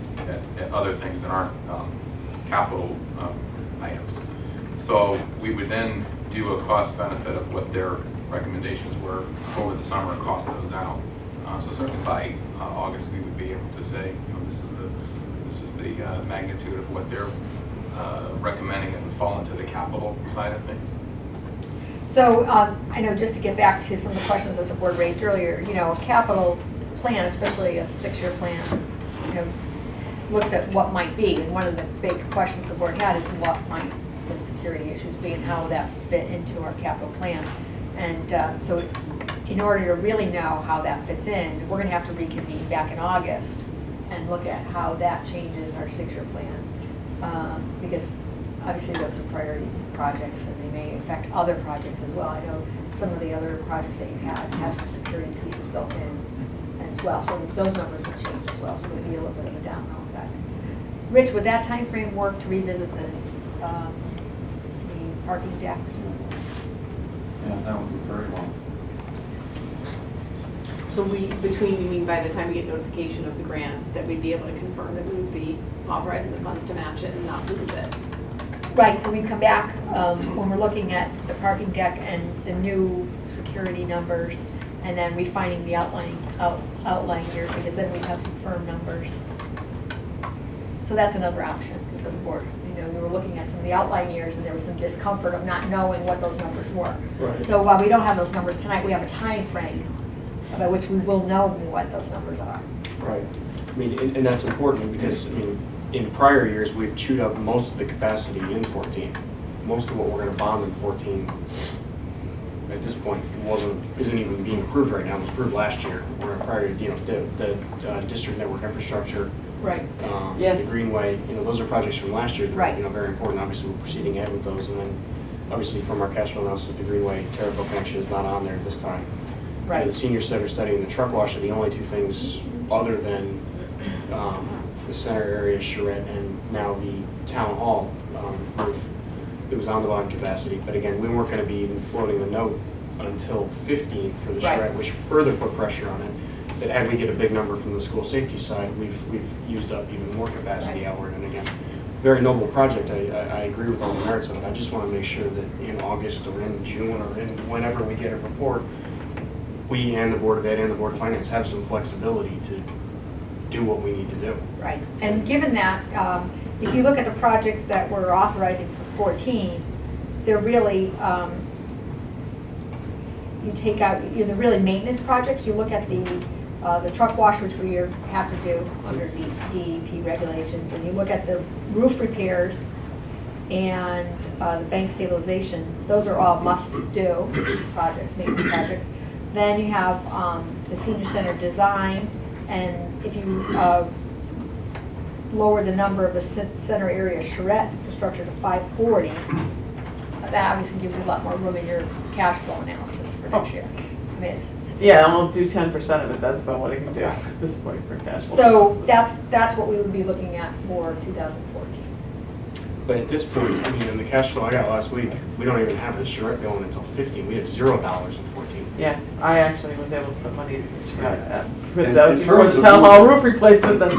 other things that aren't capital items. So we would then do a cost benefit of what their recommendations were over the summer, cost those out. So certainly by August, we would be able to say, this is the magnitude of what they're recommending that would fall into the capital side of things. So I know, just to get back to some of the questions that the board raised earlier, a capital plan, especially a 6-year plan, looks at what might be. And one of the big questions the board had is what might the security issues be and how would that fit into our capital plan. And so in order to really know how that fits in, we're going to have to reconvene back in August and look at how that changes our 6-year plan. Because obviously those are priority projects and they may affect other projects as well. I know some of the other projects that you have some security pieces built in as well. So those numbers will change as well. So there'll be a little bit of a domino effect. Rich, would that time frame work to revisit the parking deck? Yeah, that would be very well. So you mean by the time we get notification of the grant, that we'd be able to confirm that we would be authorizing the funds to match it and not lose it? Right, so we'd come back when we're looking at the parking deck and the new security numbers, and then refining the outline here, because then we'd have some firm numbers. So that's another option for the board. We were looking at some of the outline years, and there was some discomfort of not knowing what those numbers were. Right. So while we don't have those numbers tonight, we have a time frame by which we will know what those numbers are. Right. I mean, and that's important because, in prior years, we've chewed up most of the capacity in 14. Most of what we're going to bond in 14 at this point isn't even being approved right now. It was approved last year. We're in prior, the district network infrastructure, Right. Yes. the Greenway, those are projects from last year that Right. are, very important. Obviously, we're proceeding ahead with those. And then, obviously, from our cash flow analysis, the Greenway Terrible connection is not on there at this time. Right. The senior center study and the truck wash are the only two things other than the center area charrette and now the town hall roof that was on the bond capacity. But again, we weren't going to be even floating the note until 15 for the Right. charrette, which further put pressure on it. That had we get a big number from the school safety side, we've used up even more capacity Right. outward. And again, very noble project. I agree with all the merits of it. I just want to make sure that in August or in June or in whenever we get a report, we and the Board of Ed and the Board of Finance have some flexibility to do what we need to do. Right, and given that, if you look at the projects that we're authorizing for 14, they're really, you take out, the really maintenance projects, you look at the truck wash, which we have to do under the DEP regulations, and you look at the roof repairs, and the bank stabilization. Those are all must-do projects, maintenance projects. Then you have the senior center design, and if you lower the number of the center area charrette infrastructure to 540, that obviously gives you a lot more room in your cash flow analysis for next year. I mean, it's Yeah, and we'll do 10% of it, that's about what I can do at this point for cash flow. so purposes. that's what we would be looking at for 2014. But at this point, I mean, in the cash flow I got last week, we don't even have the charrette going until 15. We have $0 in 14. Yeah, I actually was able to put money into the charrette. In- That was in before terms the of town hall moving- roof replacement, that's.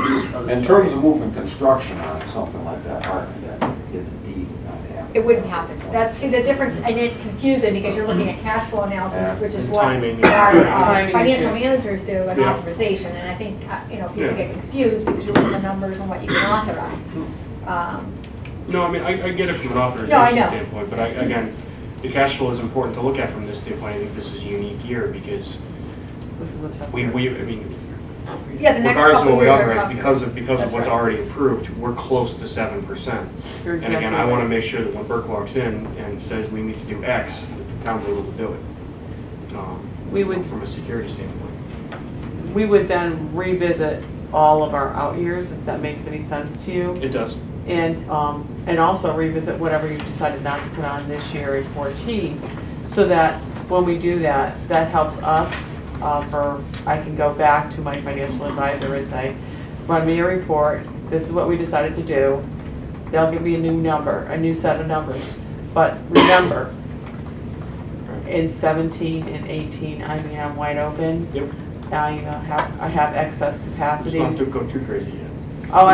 In terms of moving construction on something like that, that indeed would not happen. It wouldn't happen. That's, see, the difference, and it's confusing because you're looking at cash flow Yeah. analysis, which is And what timing. our Timing financial issues. managers do, and Yeah. authorization. And I think, people Yeah. get confused because you look at the numbers and what you can authorize. No, I mean, I get it from an No, I authorization know. standpoint, but again, the cash flow is important to look at from this standpoint. I think this is a unique year because This is a tough. I year. mean, Yeah, the next regardless of couple what we years are authorize, tough. because of That's what's right. already approved, we're close to 7%. You're And again, exactly I want to right. make sure that when Burke walks in and says we need to do X, that the town's able to do it. We would- From a security standpoint. We would then revisit all of our out years, if that makes any sense to you. It does. And also revisit whatever you've decided not to put on this year in 14, so that when we do that, that helps us, I can go back to my financial advisor and say, run me a report, this is what we decided to do. They'll give me a new number, a new set of numbers. But remember, in 17 and 18, I mean, I'm wide open. Yep. I have excess Just capacity. not to go too crazy yet. Oh,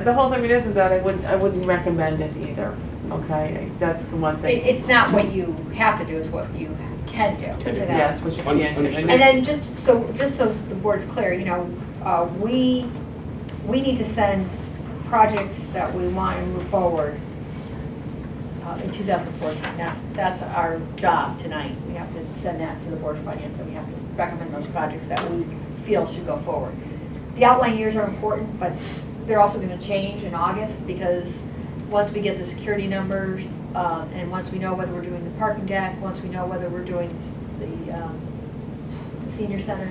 the whole thing is that I wouldn't recommend it either, okay? That's the one thing. It's not what you have to do, it's what you can do. Can do. without- Yes, which you can do. Understood. And then just so the board's clear, we need to send projects that we want to move forward in 2014. That's our job tonight. We have to send that to the Board of Finance, and we have to recommend those projects that we feel should go forward. The outline years are important, but they're also going to change in August because once we get the security numbers, and once we know whether we're doing the parking deck, once we know whether we're doing the senior center,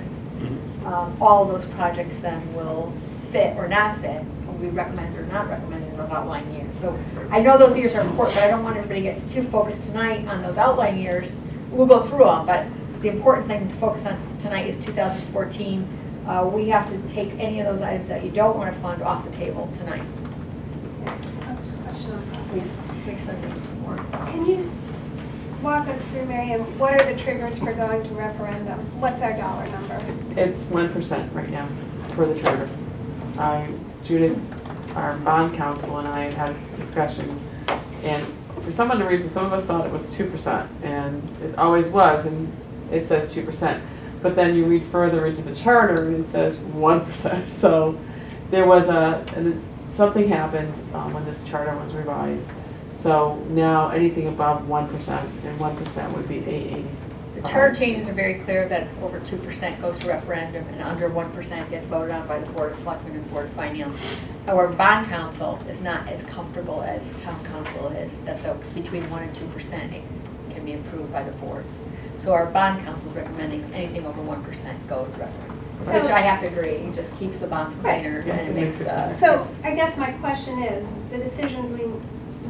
all of those projects then will fit or not fit, or we recommend or not recommend in those outline years. So I know those years are important, but I don't want everybody to get too focused tonight on those outline years. We'll go through them, but the important thing to focus on tonight is 2014. We have to take any of those items that you don't want to fund off the table tonight. Question on process. Please, make sense more. Can you walk us through, Mary Ann, what are the triggers for going to referendum? What's our dollar number? It's 1% right now for the charter. Judith, our bond counsel, and I had a discussion, and for some other reason, some of us thought it was 2%, and it always was, and it says 2%. But then you read further into the charter, and it says 1%. So there was something happened when this charter was revised. So now anything above 1%, and 1% would be 880. The charter changes are very clear that over 2% goes to referendum and under 1% gets voted on by the Board of Selectmen and Board of Finance. However, bond council is not as comfortable as town council is, that between 1% and 2% can be approved by the boards. So our bond council is recommending anything over 1% go to referendum, So- which I have to agree, it just keeps the bonds cleaner Yes, and it it makes makes, it- So I guess my question is, the decisions we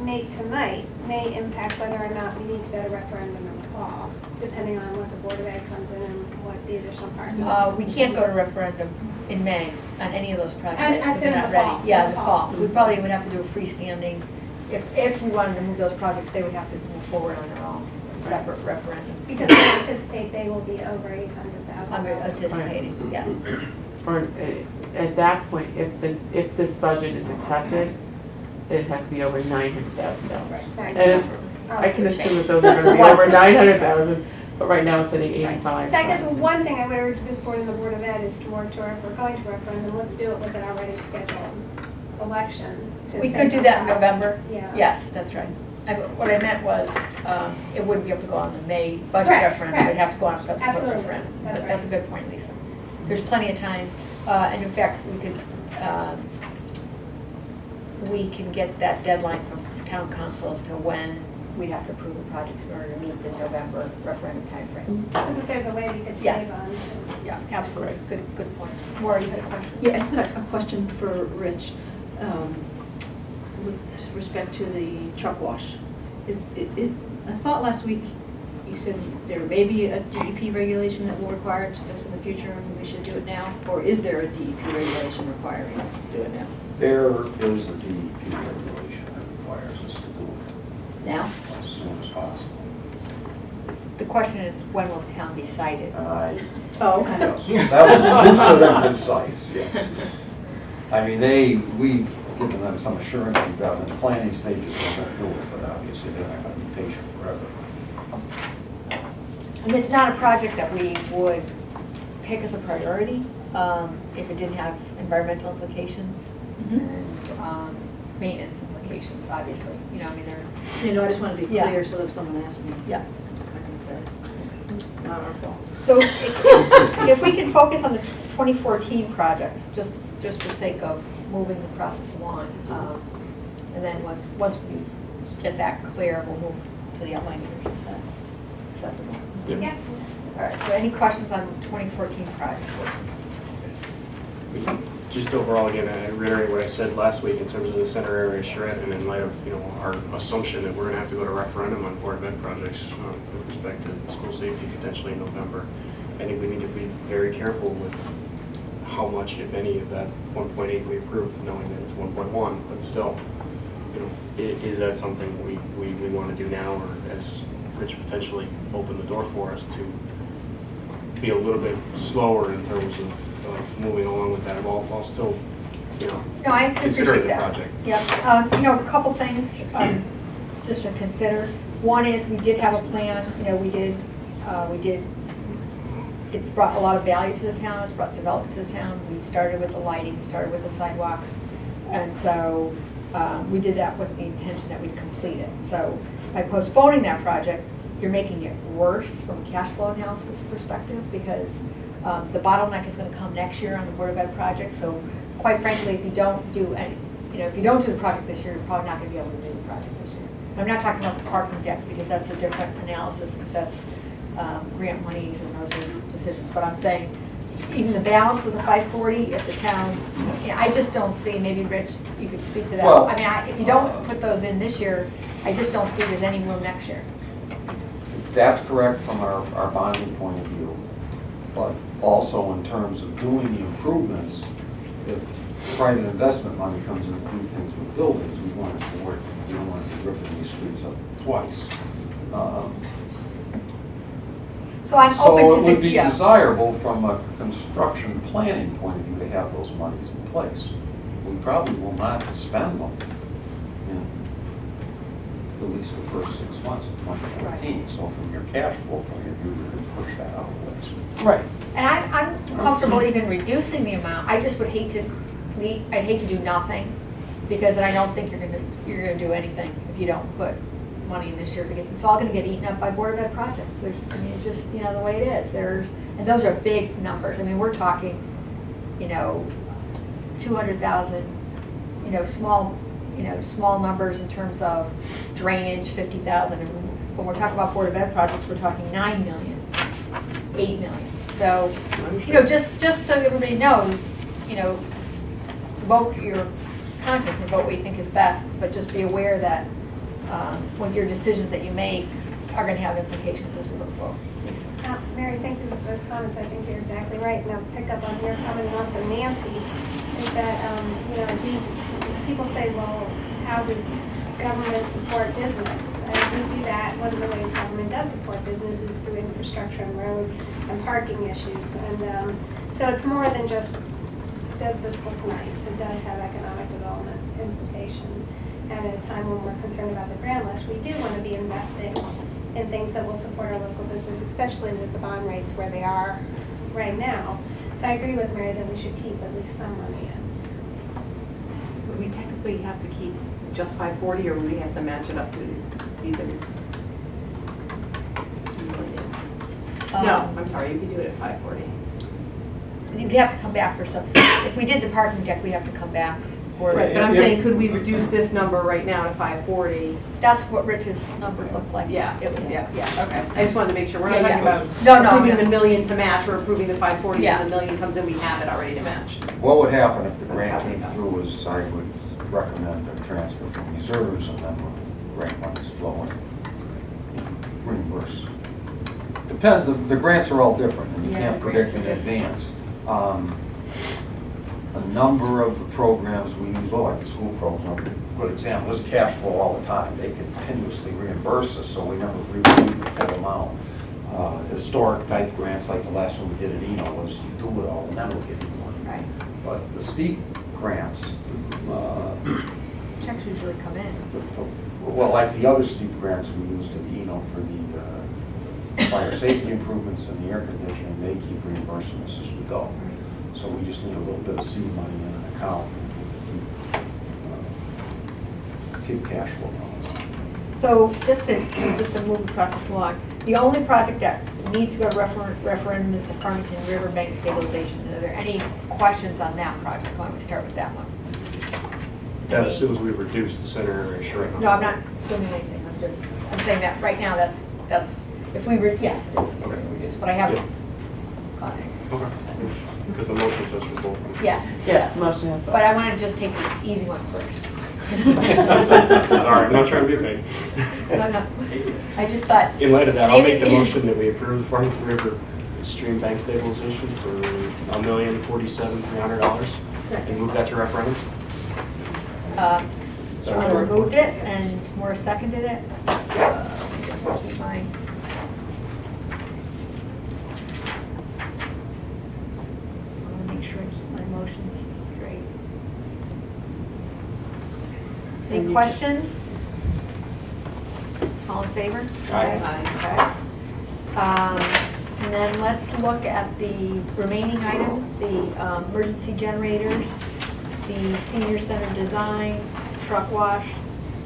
make tonight may impact whether or not we need to go to referendum in the fall, depending on what the Board of Ed comes in and what the additional part. we can't go to referendum in May on any of those projects. I because said they're in not the ready. fall. Yeah, in the fall. We probably would have to do a freestanding, if we wanted to move those projects, they would have to move forward on their own, separate referendum. Because I anticipate they will be over $800,000. I'm anticipating, yeah. Or at that point, if this budget is accepted, it'd have to be over $900,000. Right. And I can assume that those are gonna be over 900,000, but right now it's at 85. So I guess one thing I would urge this board and the Board of Ed is to work toward, if we're going to referendum, let's do it with an already scheduled election. to We save could do on that in costs. November. Yeah. Yes, that's right. What I meant was, it wouldn't be able to go on the May budget Correct, referendum, it'd correct. have to go on a subsequent Absolutely. referendum. That's That's a right. good point, Lisa. There's plenty of time, and in fact, we can get that deadline from town council as to when we'd have to approve the projects in order to meet the November referendum timeframe. Because if there's a way we could Yes. save on. Yeah, absolutely. Good point. Maura, you had a question? Yeah, I just had a question for Rich, with respect to the truck wash. I thought last week you said there may be a DEP regulation that will require us in the future and we should do it now? Or is there a DEP regulation requiring us to do it now? There is a DEP regulation that requires us to do Now? it as soon as possible. The question is, when will town decide it? Oh, okay. Yes, that was lucid and concise, yes. I mean, we've given them some assurance, we've got in the planning stages, they're going to do it, but obviously they're not going to be patient forever. And it's not a project that we would pick as a priority if it didn't have environmental implications and maintenance implications, obviously. You know, I mean, they're, You know, I just want to be Yeah. clear so that if someone asks me, yeah. I can say, it's not our fault. So if we can focus on the 2014 projects, just for sake of moving the process along, and then once we get that clear, we'll move to the outline version. Is that acceptable? Yes. All right, so any questions on 2014 projects? Just overall, again, I reiterate what I said last week in terms of the center area charrette, and in light of, our assumption that we're gonna have to go to referendum on Board of Ed projects with respect to school safety potentially in November. I think we need to be very careful with how much, if any, of that 1.8 we approve, knowing that it's 1.1, but still, is that something we want to do now, or as Rich potentially opened the door for us to be a little bit slower in terms of moving along with that, while still, No, I considering appreciate the that. project. Yeah, a couple things just to consider. One is we did have a plan, we did, it's brought a lot of value to the town, it's brought development to the town. We started with the lighting, started with the sidewalks, and so we did that with the intention that we'd complete it. So by postponing that project, you're making it worse from a cash flow analysis perspective, because the bottleneck is going to come next year on the Board of Ed project. So quite frankly, if you don't do any, if you don't do the project this year, you're probably not going to be able to do the project this year. I'm not talking about the parking deck, because that's a different analysis, because that's grant monies and those are decisions. But I'm saying, even the balance of the 540, if the town, I just don't see, maybe Rich, you could speak to that. Well, I mean, if you don't put those in this year, I just don't see there's any room next year. That's correct from our bonding point of view, but also in terms of doing the improvements, if private investment money comes in to do things with buildings, we want it to work. We don't want to be ripping these streets up twice. So I'm So open to, it would be yeah. desirable from a construction planning point of view to have those monies in place. We probably will not spend them in at least the first 6 months of 2014. So from your cash flow point of view, you can push that out a ways. Right. And I'm comfortable even reducing the amount. I just would hate to, I'd hate to do nothing, because then I don't think you're gonna do anything if you don't put money in this year, because it's all gonna get eaten up by Board of Ed projects. It's just, the way it is. And those are big numbers. I mean, we're talking, 200,000, small numbers in terms of drainage, 50,000. And when we're talking about Board of Ed projects, we're talking 9 million, 8 million. So, just so everybody knows, vote your conscience and vote what you think is best, but just be aware that when your decisions that you make are going to have implications as we look forward. Mary, thank you for those comments. I think you're exactly right. And I'll pick up on your comment and also Nancy's, is that, these people say, well, how does government support business? And we do that. One of the ways government does support business is through infrastructure and road and parking issues. And so it's more than just, does this look nice? It does have economic development implications. And at a time when we're concerned about the grand list, we do want to be investing in things that will support our local business, especially with the bond rates where they are right now. So I agree with Mary that we should keep at least some money in. Would we technically have to keep just 540, or would we have to match it up to even? No, I'm sorry, you could do it at 540. You'd have to come back for subsidy. If we did the parking deck, we'd have to come back or Right, the, but I'm saying, could we reduce this number right now to 540? that's what Rich's number looked like. Yeah, It was, yeah, okay. I just wanted to make sure, we're not Yeah, talking yeah. about No, no, approving no. the million to match, or approving the 540, Yeah. and the million comes in, we have it already to match. What would happen if the grant came through is I would recommend a transfer from reserves and then when grant money's flowing, reimburse. Depends, the grants are all different and you Yeah, can't grants predict in are different. advance. A number of the programs we use, well, like the school program, good example, there's cash flow all the time. They continuously reimburse us, so we never really need the full amount. Historic type grants, like the last one we did at Eno, was you do it all and then we'll give you more. right, But the steep grants, checks usually come in. well, like the other steep grants we used at Eno for the fire safety improvements and the air conditioning, they keep reimbursing us as we go. So we just need a little bit of seed money in an account to keep cash flow going. So just to move the process along, the only project that needs to go to referendum is the Farmington Riverbank stabilization. Are there any questions on that project? Why don't we start with that one? That assumes we reduce the center area shrine. No, I'm not assuming anything, I'm saying that right now, that's, if we, yes, it is Okay. reduced, but I haven't Yeah. got it. Okay. Because the motion says for both. Yes. Yes, the motion has both. But I want to just take the easy one first. All right, I'm not trying to be a pain. No, I just thought, In light of that, I'll make the Maybe- motion that we approve the Farmington River Stream Bank stabilization for $1,047,300 and move that to referendum. Sean moved it and Morris seconded it. Let me just keep my. I want to make sure I keep my motions straight. Any questions? All in favor? Aye. Okay. And then let's look at the remaining items, the emergency generators, the senior center design, truck wash,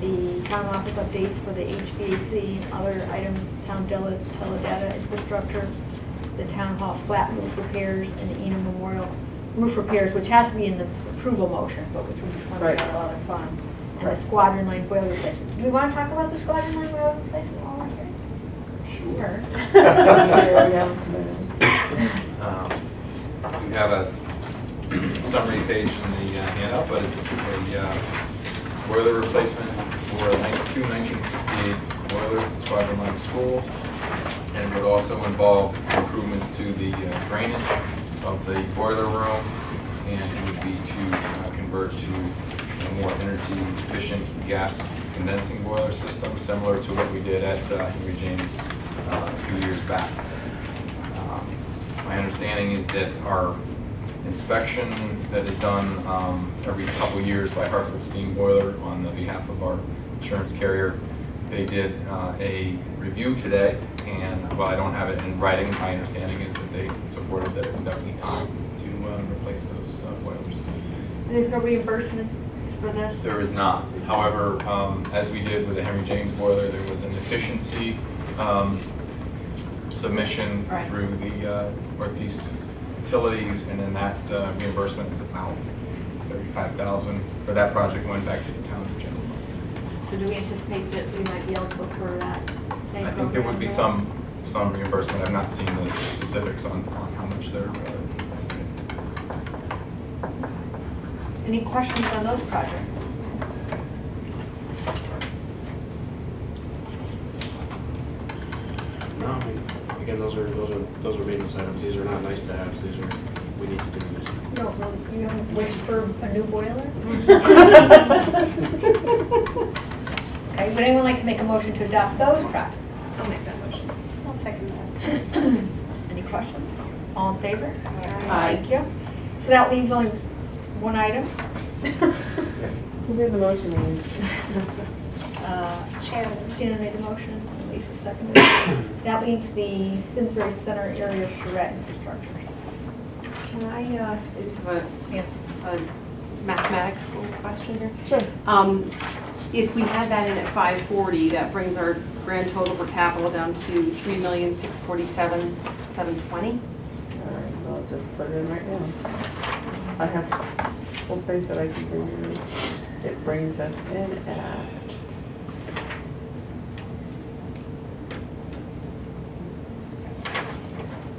the town office updates for the HVAC and other items, town teledata infrastructure, the town hall flat roof repairs, and the Enum Memorial roof repairs, which has to be in the approval motion, but which we just want to Right. get a lot of funds. And the Right. squadron line boiler replacement. Do we want to talk about the squadron line boiler replacement while we're here? Sure. Sorry, we haven't committed. You have a summary page in the handout, but it's a boiler replacement for two 1968 boilers at Squadron Line School. And it would also involve improvements to the drainage of the boiler room, and it would be to convert to a more energy efficient gas condensing boiler system, similar to what we did at Henry James a few years back. My understanding is that our inspection that is done every couple years by Hartford Steam Boiler on the behalf of our insurance carrier, they did a review today, and while I don't have it in writing, my understanding is that they supported that it was definitely time to replace those boilers. There's no reimbursement for this? There is not. However, as we did with the Henry James boiler, there was an efficiency submission Right. through the Northeast Utilities, and then that reimbursement is about $35,000 for that project, went back to the town of general. So do we anticipate that we might be eligible for that? same I think there would be program? some reimbursement. I've not seen the specifics on how much they're estimating. Any questions on those projects? No, I mean, again, those are maintenance items. These are not nice to haves. These are, we need to do this. No, well, you don't wish for a new boiler? Okay, would anyone like to make a motion to adopt those projects? I'll make that motion. I'll second that. Any questions? All in favor? Aye. Thank you. So that leaves only one item. Who made the motion, Amy? Shannon made the motion, and Lisa seconded. That leaves the Simsbury Center area charrette infrastructure. Can I just have Yes. a mathematical question here? Sure. If we had that in at 540, that brings our grand total for capital down to 3,647,720. All right, I'll just put it in right now. I have wishful think that I can bring you, it brings us in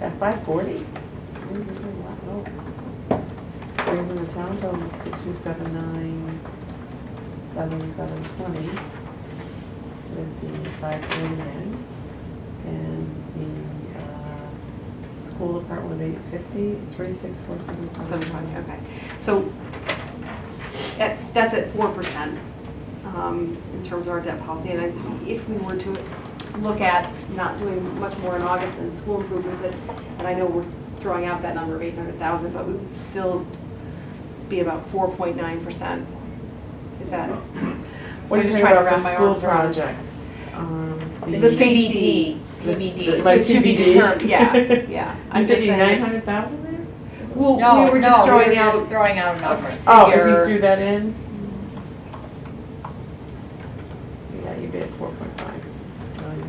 at 540? Brings in the town totals to 279,720 with the 540 in, and the school department with 850, 364,720. Okay, so that's at 4% in terms of our debt policy. And if we were to look at not doing much more in August than school improvements, and I know we're throwing out that number of 800,000, but we would still be about 4.9%. Is that? What are you just talking trying to about wrap for my school arms around. projects? The CBD, TBD. Like To be TBD. determined, yeah, yeah. I'm just thinking saying- 900,000 there? Well, No, we were just throwing out. just throwing out a number. Oh, if figure- you threw that in? Yeah, you'd be at 4.5 million.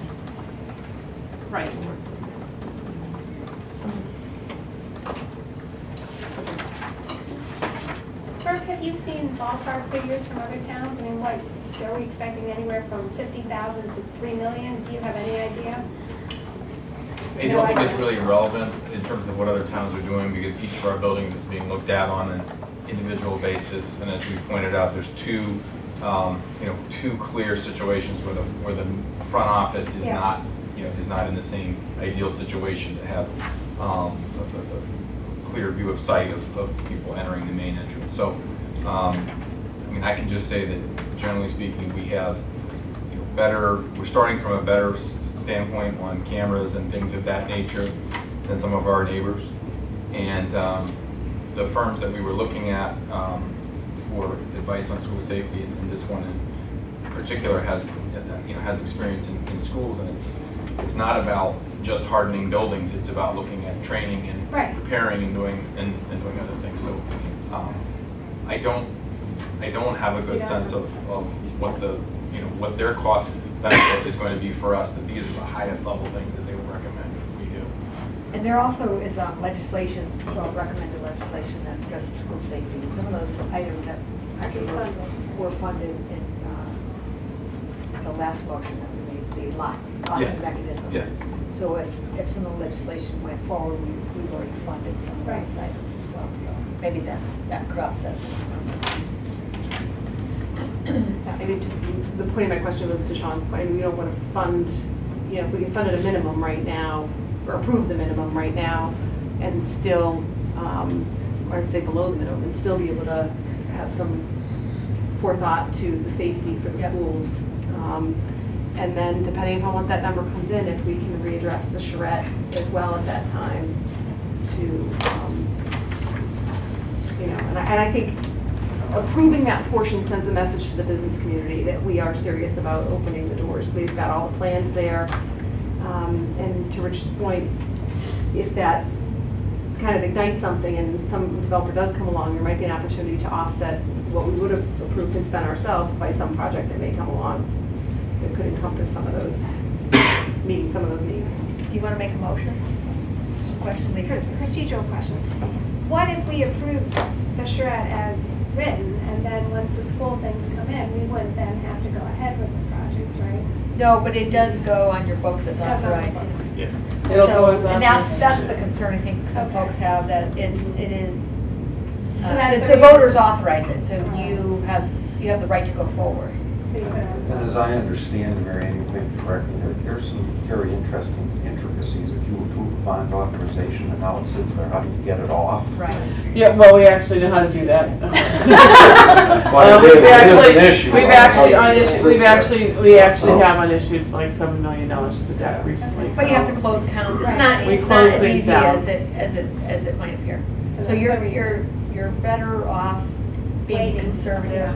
Right. Kirk, have you seen ballpark figures from other towns? I mean, what, are we expecting anywhere from 50,000 to 3 million? Do you have any idea? I don't think it's really relevant in terms of what other towns are doing, because each of our buildings is being looked at on an individual basis. And as we pointed out, there's two clear situations where the front office is Yeah. not, is not in the same ideal situation to have a clear view of sight of people entering the main entrance. So, I mean, I can just say that generally speaking, we have we're starting from a better standpoint on cameras and things of that nature than some of our neighbors. And the firms that we were looking at for advice on school safety, and this one in particular has experience in schools, and it's not about just hardening buildings. It's about looking at training and Right. preparing and doing other things. So I don't have a good sense of what what their cost benefit is going to be for us, that these are the highest level things that they would recommend we do. And there also is recommended legislation that addresses school safety. Some of those items that actually were funded in the last motion that we made, the locking Yes. mechanism. Yes. So if some of the legislation went forward, we've already funded some of those items as well. So maybe that could offset some. I mean, just the point of my question was to Sean's point. I mean, we don't want to fund, if we can fund at a minimum right now, or approve the minimum right now, and still, or I'd say below the minimum, and still be able to have some forethought to the safety for the Yep. schools. And then depending upon what that number comes in, if we can readdress the charrette as well at that time to, and I think approving that portion sends a message to the business community that we are serious about opening the doors. We've got all the plans there. And to Rich's point, if that kind of ignites something and some developer does come along, there might be an opportunity to offset what we would have approved and spent ourselves by some project that may come along that could encompass some of those, meeting some of those needs. Do you want to make a motion? Question, Lisa? Procedural question. What if we approved the charrette as written, and then once the school things come in, we wouldn't then have to go ahead with the projects, right? No, but it does go on your books as Does on the authorized. books. Yes. It'll So- go as And authorized. that's the concern I think some Okay. folks have, that it is, So that's the the voters authorize it, so you have the right to go forward. So you put it on the And as books. I understand, Mary Ann, you may be correct, there's some very interesting intricacies. If you approve a bond authorization and now it sits there, how do you get it off? Right. Yeah, well, we actually know how to do that. But it is an issue. We actually have unissued like $7 million worth of debt recently. But you have to so- close accounts, Right. it's not We as close things easy out. as it might appear. So So that's you're the reason. better off being Waiting. conservative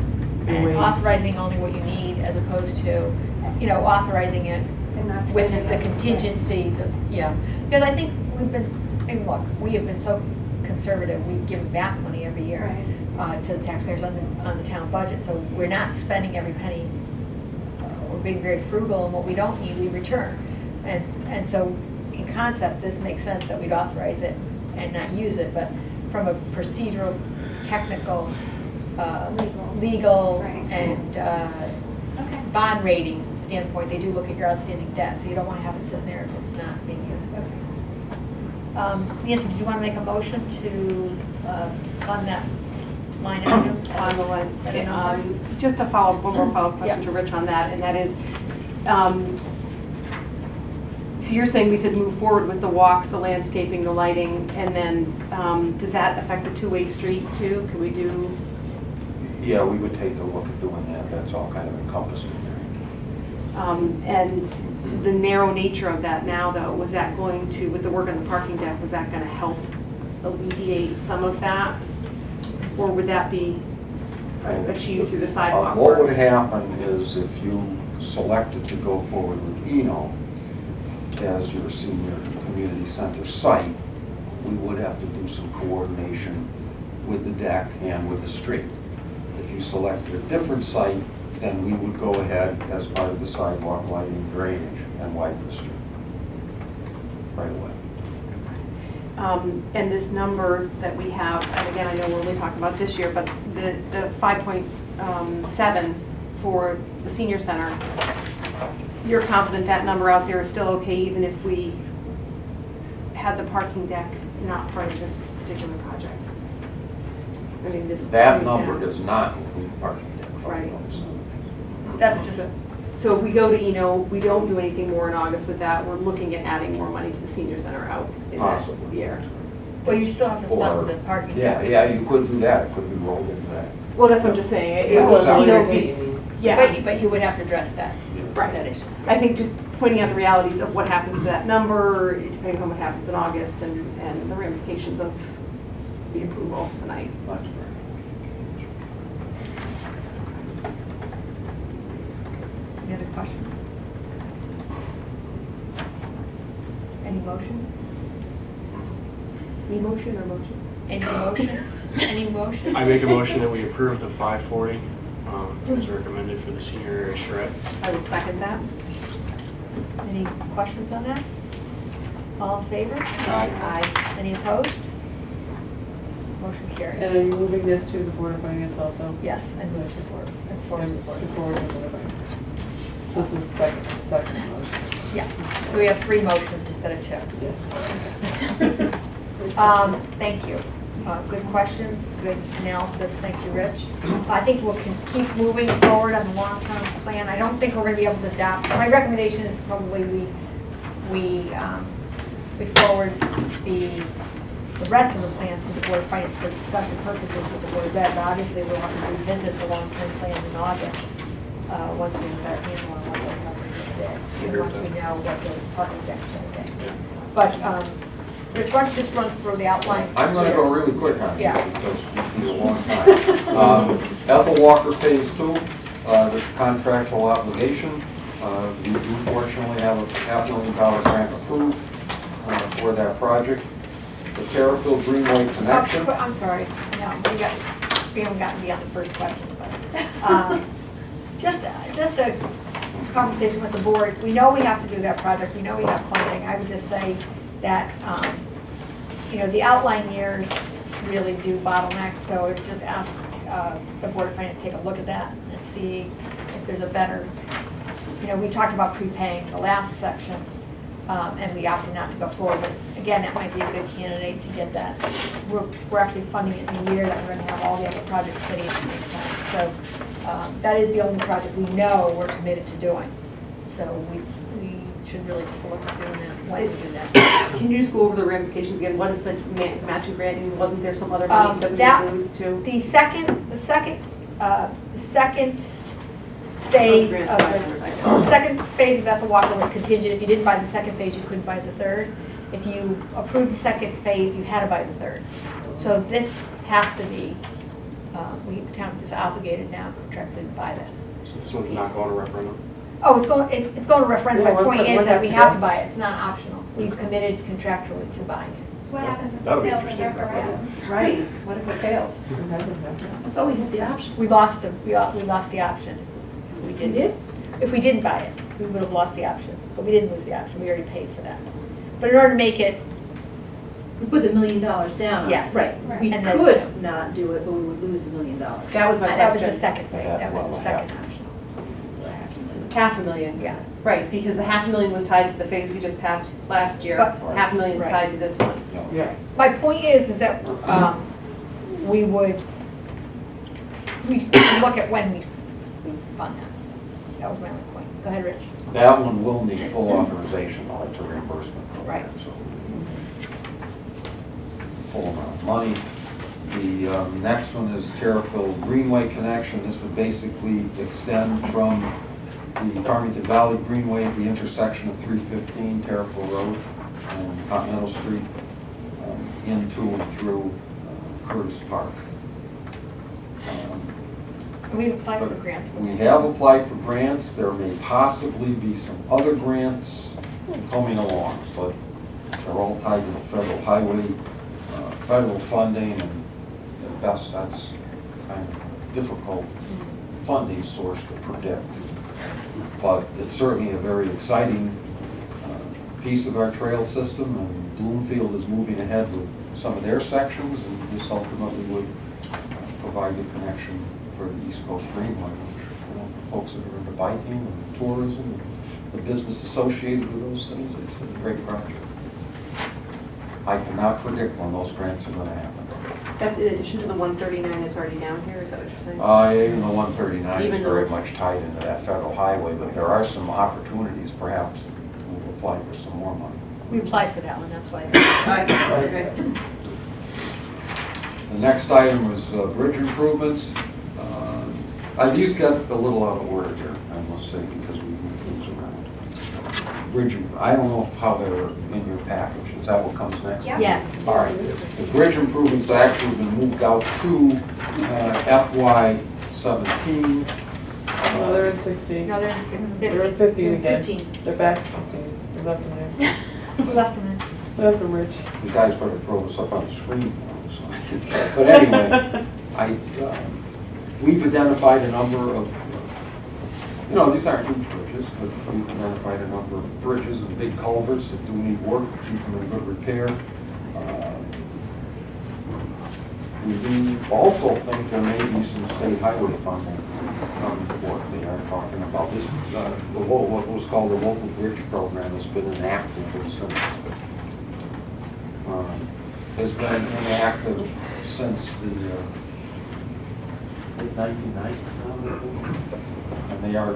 Waiting. and authorizing only what you need, as opposed to, authorizing it And not with spending the it. contingencies of, because I think we have been so conservative, we've given back money every year to the taxpayers on the town budget, so we're not spending every penny. We're being very frugal, and what we don't need, we return. And so, in concept, this makes sense that we'd authorize it and not use it, but from a procedural, technical legal Right. and Okay. bond rating standpoint, they do look at your outstanding debt, so you don't want to have it sitting there if it's not being used. Nancy, did you want to make a motion to fund that line item? On the line, At a number? just to follow, one more follow-up question to Rich on that, and that is, so you're saying we could move forward with the walks, the landscaping, the lighting, and then, does that affect the two-way street too? Could we do, Yeah, we would take a look at doing that. That's all kind of encompassed in there. and the narrow nature of that now though, was that going to, with the work on the parking deck, was that gonna help alleviate some of that? Or would that be achieved through the sidewalk What would work? happen is if you selected to go forward with Eno as your senior community center site, we would have to do some coordination with the deck and with the street. If you selected a different site, then we would go ahead as part of the sidewalk lighting, drainage, and widen the street right away. And this number that we have, and again, I know we're only talking about this year, but the 5.7 for the senior center, you're confident that number out there is still okay even if we had the parking deck not part of this particular project? I mean, this. That number does not include parking deck. Right. That's just, So if we go to Eno, we don't do anything more in August with that, we're looking at adding more money to the senior center out in that Possibly. year. well, you still have to Or- fund the parking. Yeah, you could do that. It could be rolled into that. Well, that's what I'm just saying, it Yeah, was, separate. Eno, Irritating. yeah. But you would have to address that, Right. that issue. I think just pointing out the realities of what happens to that number, depending on what happens in August, and the ramifications of the approval tonight. That's correct. Any other questions? Any motion? Any motion or motion? Any motion? Any motion? I make a motion that we approve the 540 as recommended for the senior area charrette. I would second that. Any questions on that? All in favor? Aye. Any opposed? Motion carried. And are you moving this to the Board of Finance also? Yes, and move to forward, and forward to the board. Forward to the Board of Finance. So this is second motion. Yeah, so we have 3 motions instead of 2. Yes. Thank you. Good questions, good analysis. Thank you, Rich. I think we'll keep moving forward on the long-term plan. I don't think we're going to be able to adopt. My recommendation is probably we forward the rest of the plan to the Board of Finance for discussion purposes with the Board of Ed. But obviously, we'll have to revisit the long-term plan in August once we have a better handle on what we're covering today, and once we know what the parking deck's going to be. But Rich, why don't you just run through the outline? I'm going to go really quick on Yeah. this because it's been a long time. Ethel Walker Phase 2, there's a contractual obligation. We do fortunately have a $500,000 grant approved for that project. The Terrifield Greenway connection. I'm sorry, no, we haven't gotten beyond the first question, but, just a conversation with the board. We know we have to do that project, we know we have funding. I would just say that, the outline years really do bottleneck, so it just ask the Board of Finance to take a look at that and see if there's a better, we talked about prepaying the last section, and we opted not to go forward, but again, that might be a good candidate to get that. We're actually funding it in a year that we're going to have all the other projects sitting at the same time. So that is the only project we know we're committed to doing. So we should really take a look at doing that, when to do that. Can you just go over the ramifications again? What is the matching grant, and wasn't there some other monies that we would lose to? The second phase of the second phase of Ethel Walker was contingent. If you didn't buy the second phase, you couldn't buy the third. If you approved the second phase, you had to buy the third. So this has to be, the town is obligated now contractually to buy this. So this one's not going to referendum? Oh, it's going to referendum. Yeah, My point what is that has we to have go? to buy it. It's not optional. We've committed contractually to buying it. What happens if it That'll be fails in interesting. referendum? Right, what if it fails? It hasn't happened. I thought we had the option. We lost the option. We did. If we didn't buy it, we would have lost the option, but we didn't lose the option. We already paid for that. But in order to make it, We put the $1 million down. Yes. Right. Right. We And then- could not do it, but we would lose the $1 million. That was my That was the question. second, right, Yeah, that was well, the second option. $500,000. Yeah. Right, because the $500,000 was tied to the phase we just passed last year. But- $500,000 is Right. tied to this one. Yeah. My point is that we would look at when we fund that. That was my only point. Go ahead, Rich. That one will need full authorization, though, it's a reimbursement program, Right. so full amount of money. The next one is Terriffill Greenway connection. This would basically extend from the Farmington Valley Greenway at the intersection of 315 Terriffill Road and Continental Street into and through Curtis Park. We've applied for grants. for We that. have applied for grants. There may possibly be some other grants coming along, but they're all tied to the federal highway, federal funding, and at best, that's kind of difficult funding source to predict. But it's certainly a very exciting piece of our trail system, and Bloomfield is moving ahead with some of their sections, and this ultimately would provide the connection for the East Coast Greenway, which, folks that are into biking and tourism and the business associated with those things, it's a great project. I cannot predict when those grants are going to happen. That's in addition to the 139 that's already down here, is that what you're saying? Even the 139 is Even very though- much tied into that federal highway, but there are some opportunities perhaps to apply for some more money. We applied for that one, that's why. Okay. The next item was bridge improvements. These got a little out of order here, I must say, because we moved things around. Bridge, I don't know how they're in your package. Is that what comes next? Yeah. Yes. All right. The bridge improvements actually have been moved out to FY17. No, they're at 16. No, they're They're at 15 again. 15. They're back to 15. We left them there. We left them in. We left them, Rich. You guys better throw this up on the screen for us. But anyway, we've identified a number of, these aren't huge bridges, but we've identified a number of bridges and big culverts that do need work, keep them in good repair. We do also think there may be some state highway funding coming forth. They are talking about this, what was called the local bridge program has been inactive since the mid-1990s now, and they are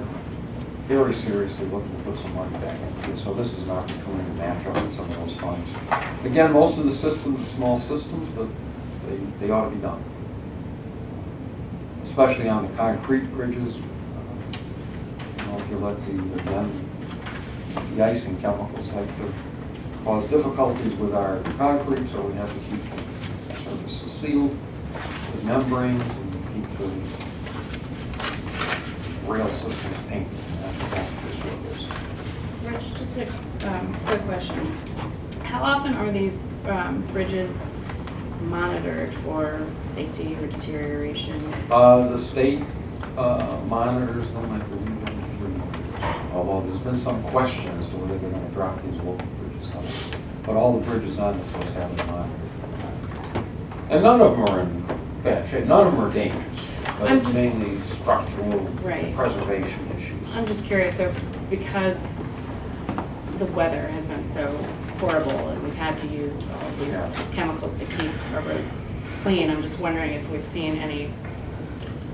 very seriously looking to put some money back into it. So this is an opportunity to match up with some of those funds. Again, most of the systems are small systems, but they ought to be done. Especially on the concrete bridges. If you let the icing chemicals like to cause difficulties with our concrete, so we have to keep the surfaces sealed with membranes and keep the rail systems painted. That's just what it is. Rich, just a quick question. How often are these bridges monitored for safety or deterioration? The state monitors them, I believe, every 3 years. Although there's been some question as to whether they're going to drop these local bridges on. But all the bridges on this list have been monitored. And none of them are in bad shape. None of them are dangerous. But I'm it's just- mainly structural Right. preservation issues. I'm just curious if, because the weather has been so horrible and we've had to use all of Yeah. these chemicals to keep our roads clean, I'm just wondering if we've seen any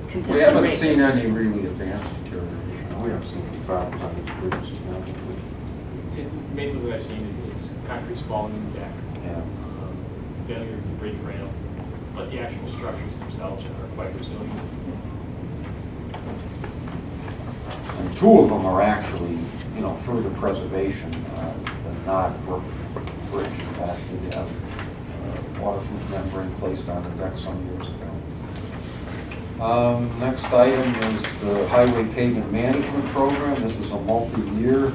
We consistent haven't rate. seen any really advanced deterioration. We haven't seen any problems on these bridges. No. Mainly what I've seen is concrete's falling in the deck, Yeah. failure of the bridge rail, but the actual structures themselves are quite resilient. And 2 of them are actually, further preservation than not bridge. In fact, they have waterproof membrane placed on the deck some years ago. Next item is the Highway Pavement Management Program. This is a multi-year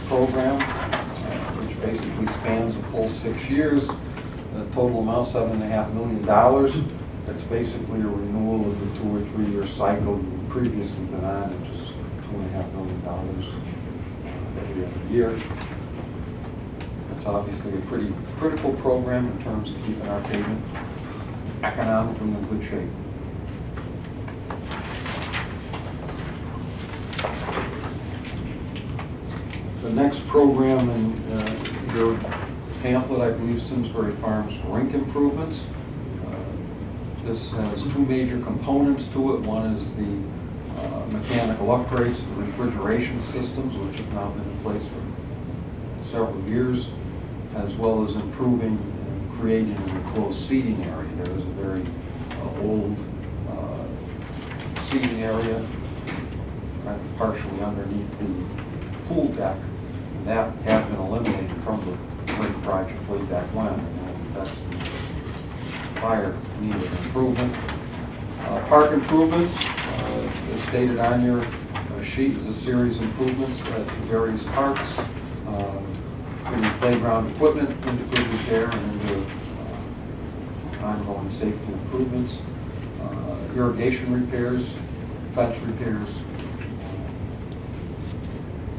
program, which basically spans a full 6 years. The total amount, $7.5 million. It's basically a renewal of the 2 or 3 year cycle you've previously been on, which is $2.5 million every other year. It's obviously a pretty critical program in terms of keeping our pavement economically in good shape. The next program in your pamphlet, I believe, Simsbury Farms rink improvements. This has two major components to it. One is the mechanical upgrades to the refrigeration systems, which have now been in place for several years, as well as improving and creating an enclosed seating area. There is a very old seating area partially underneath the pool deck, and that had been eliminated from the rink project way back when, and that's the prior need of improvement. Park improvements, as stated on your sheet, is a series of improvements at various parks, bringing playground equipment into good repair and into ongoing safety improvements, irrigation repairs, fence repairs,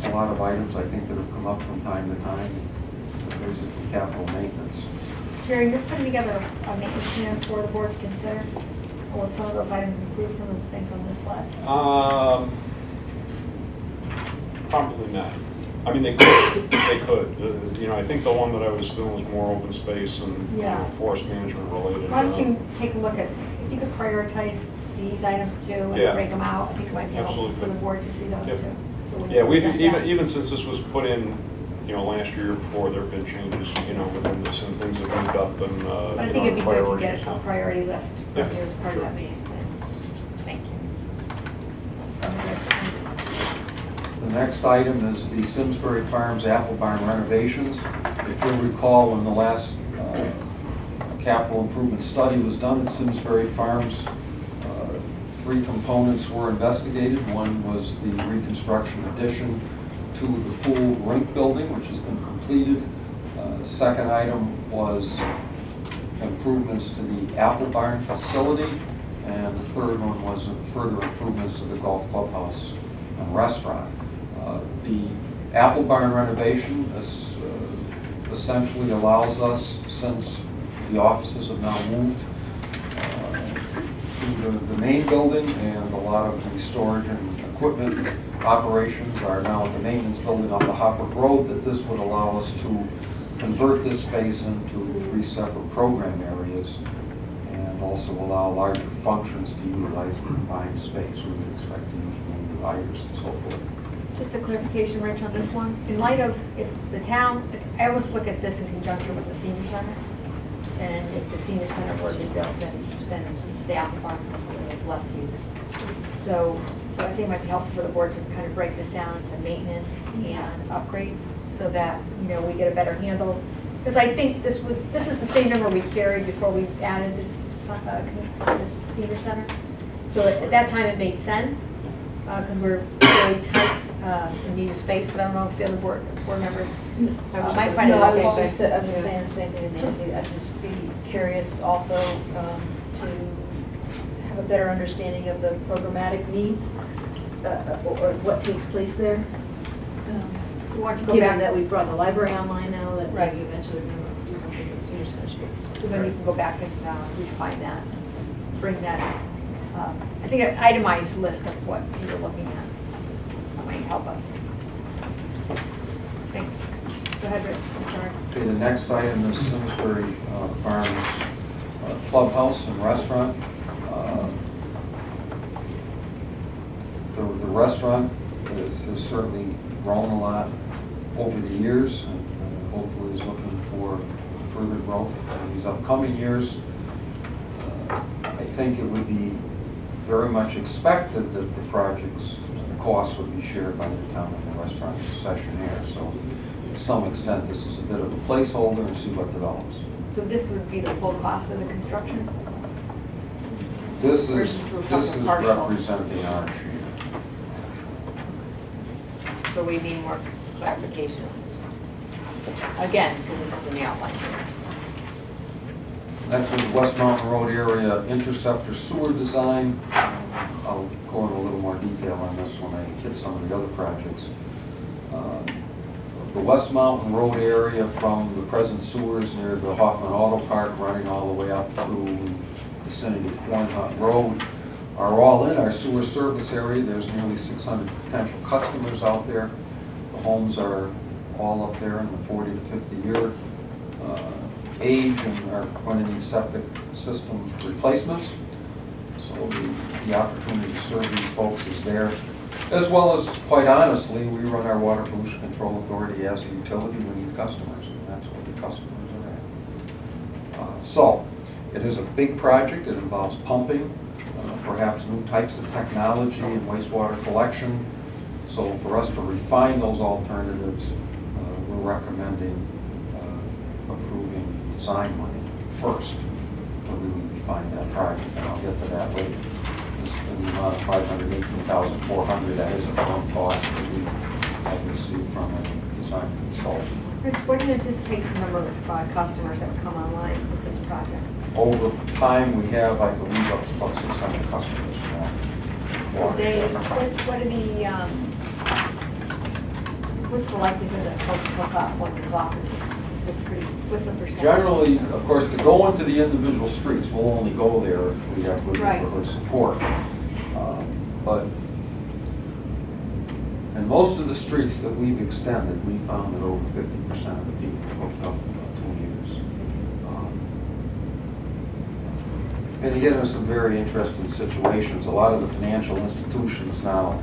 a lot of items I think that have come up from time to time, basically capital maintenance. Jerry, you're putting together a maintenance plan for the board to consider. Will some of those items include some of the things on this list? Probably not. I mean, they could. They could. You know, I think the one that I was doing was more open space and forest management related. Why don't you take a look at, if you could prioritize these items too and break them out, I think it might be helpful for the board to see those too. So when you We've present that- even since this was put in, you know, last year before, there have been changes, you know, within this, and things have moved up and, But I think it'd be good to get a priorities. priority list from Yeah. you as part of that maintenance plan. Thank you. The next item is the Simsbury Farms Apple Barn renovations. If you'll recall, when the last capital improvement study was done at Simsbury Farms, three components were investigated. One was the reconstruction addition to the pool rink building, which has been completed. Second item was improvements to the Apple Barn facility, and the third one was further improvements to the golf clubhouse and restaurant. The Apple Barn renovation essentially allows us, since the offices have now moved to the main building, and a lot of the storage and equipment operations are now at the maintenance building on the Hopper Road, that this would allow us to convert this space into three separate program areas, and also allow larger functions to utilize the combined space. We would expect to use more dividers and so forth. Just a clarification, Rich, on this one. In light of, if the town, I always look at this in conjunction with the senior center. And if the senior center were to be built, then the Apple Farm facility is less used. So I think it might be helpful for the board to kind of break this down into maintenance and upgrade, so that, you know, we get a better handle. Because I think this is the same number we carried before we added this senior center. So at that time, it made sense, because we're really tight in need of space, but I don't know if the other board members might find it No, I helpful. was just saying the same thing to Nancy. I'd just be curious also to have a better understanding of the programmatic needs or what takes place there. We want to go Given back, that we've brought the library online now, that Right. maybe eventually we're going to do something with senior center space. so then we can go back and refine that, bring that, I think an itemized list of what you're looking at. That might help us. Thanks. Go ahead, Rich, I'm sorry. Okay, the next item is Simsbury Farms Clubhouse and Restaurant. The restaurant has certainly grown a lot over the years, and hopefully is looking for further growth in these upcoming years. I think it would be very much expected that the project's costs would be shared by the town and the restaurant concessionaire. So to some extent, this is a bit of a placeholder and see what develops. So this would be the full cost of the construction? This is Versus we're talking partial. representing our share. So we need more clarification. Again, because this is in the outline. Next is West Mountain Road area interceptor sewer design. I'll go into a little more detail on this when I hit some of the other projects. the West Mountain Road area from the present sewers near the Hoffman Auto Park running all the way up through vicinity of Corn Hunt Road are all in our sewer service area. There's nearly 600 potential customers out there. The homes are all up there in the 40 to 50 year age and are going to need septic system replacements. So the opportunity to serve these folks is there. As well as, quite honestly, we run our Water Pollution Control Authority as a utility. We need customers, and that's what the customers are at. So, it is a big project. It involves pumping, perhaps new types of technology and wastewater collection. So for us to refine those alternatives, we're recommending approving design money first to really refine that project, and I'll get to that later. In the amount of $518,400, that is a firm cost that we have received from a design consultant. Rich, what do you anticipate the number of customers that come online with this project? Over time, we have, I believe, up to about 600 customers now. What are the, what's the likelihood that folks hook up once it's offered? Is it pretty, what's the percentage? Generally, of course, to go into the individual streets, we'll only go there if we have good Right. neighborhood support. But in most of the streets that we've extended, we found that over 50% of the people hooked up in about 2 years. And you get into some very interesting situations. A lot of the financial institutions now,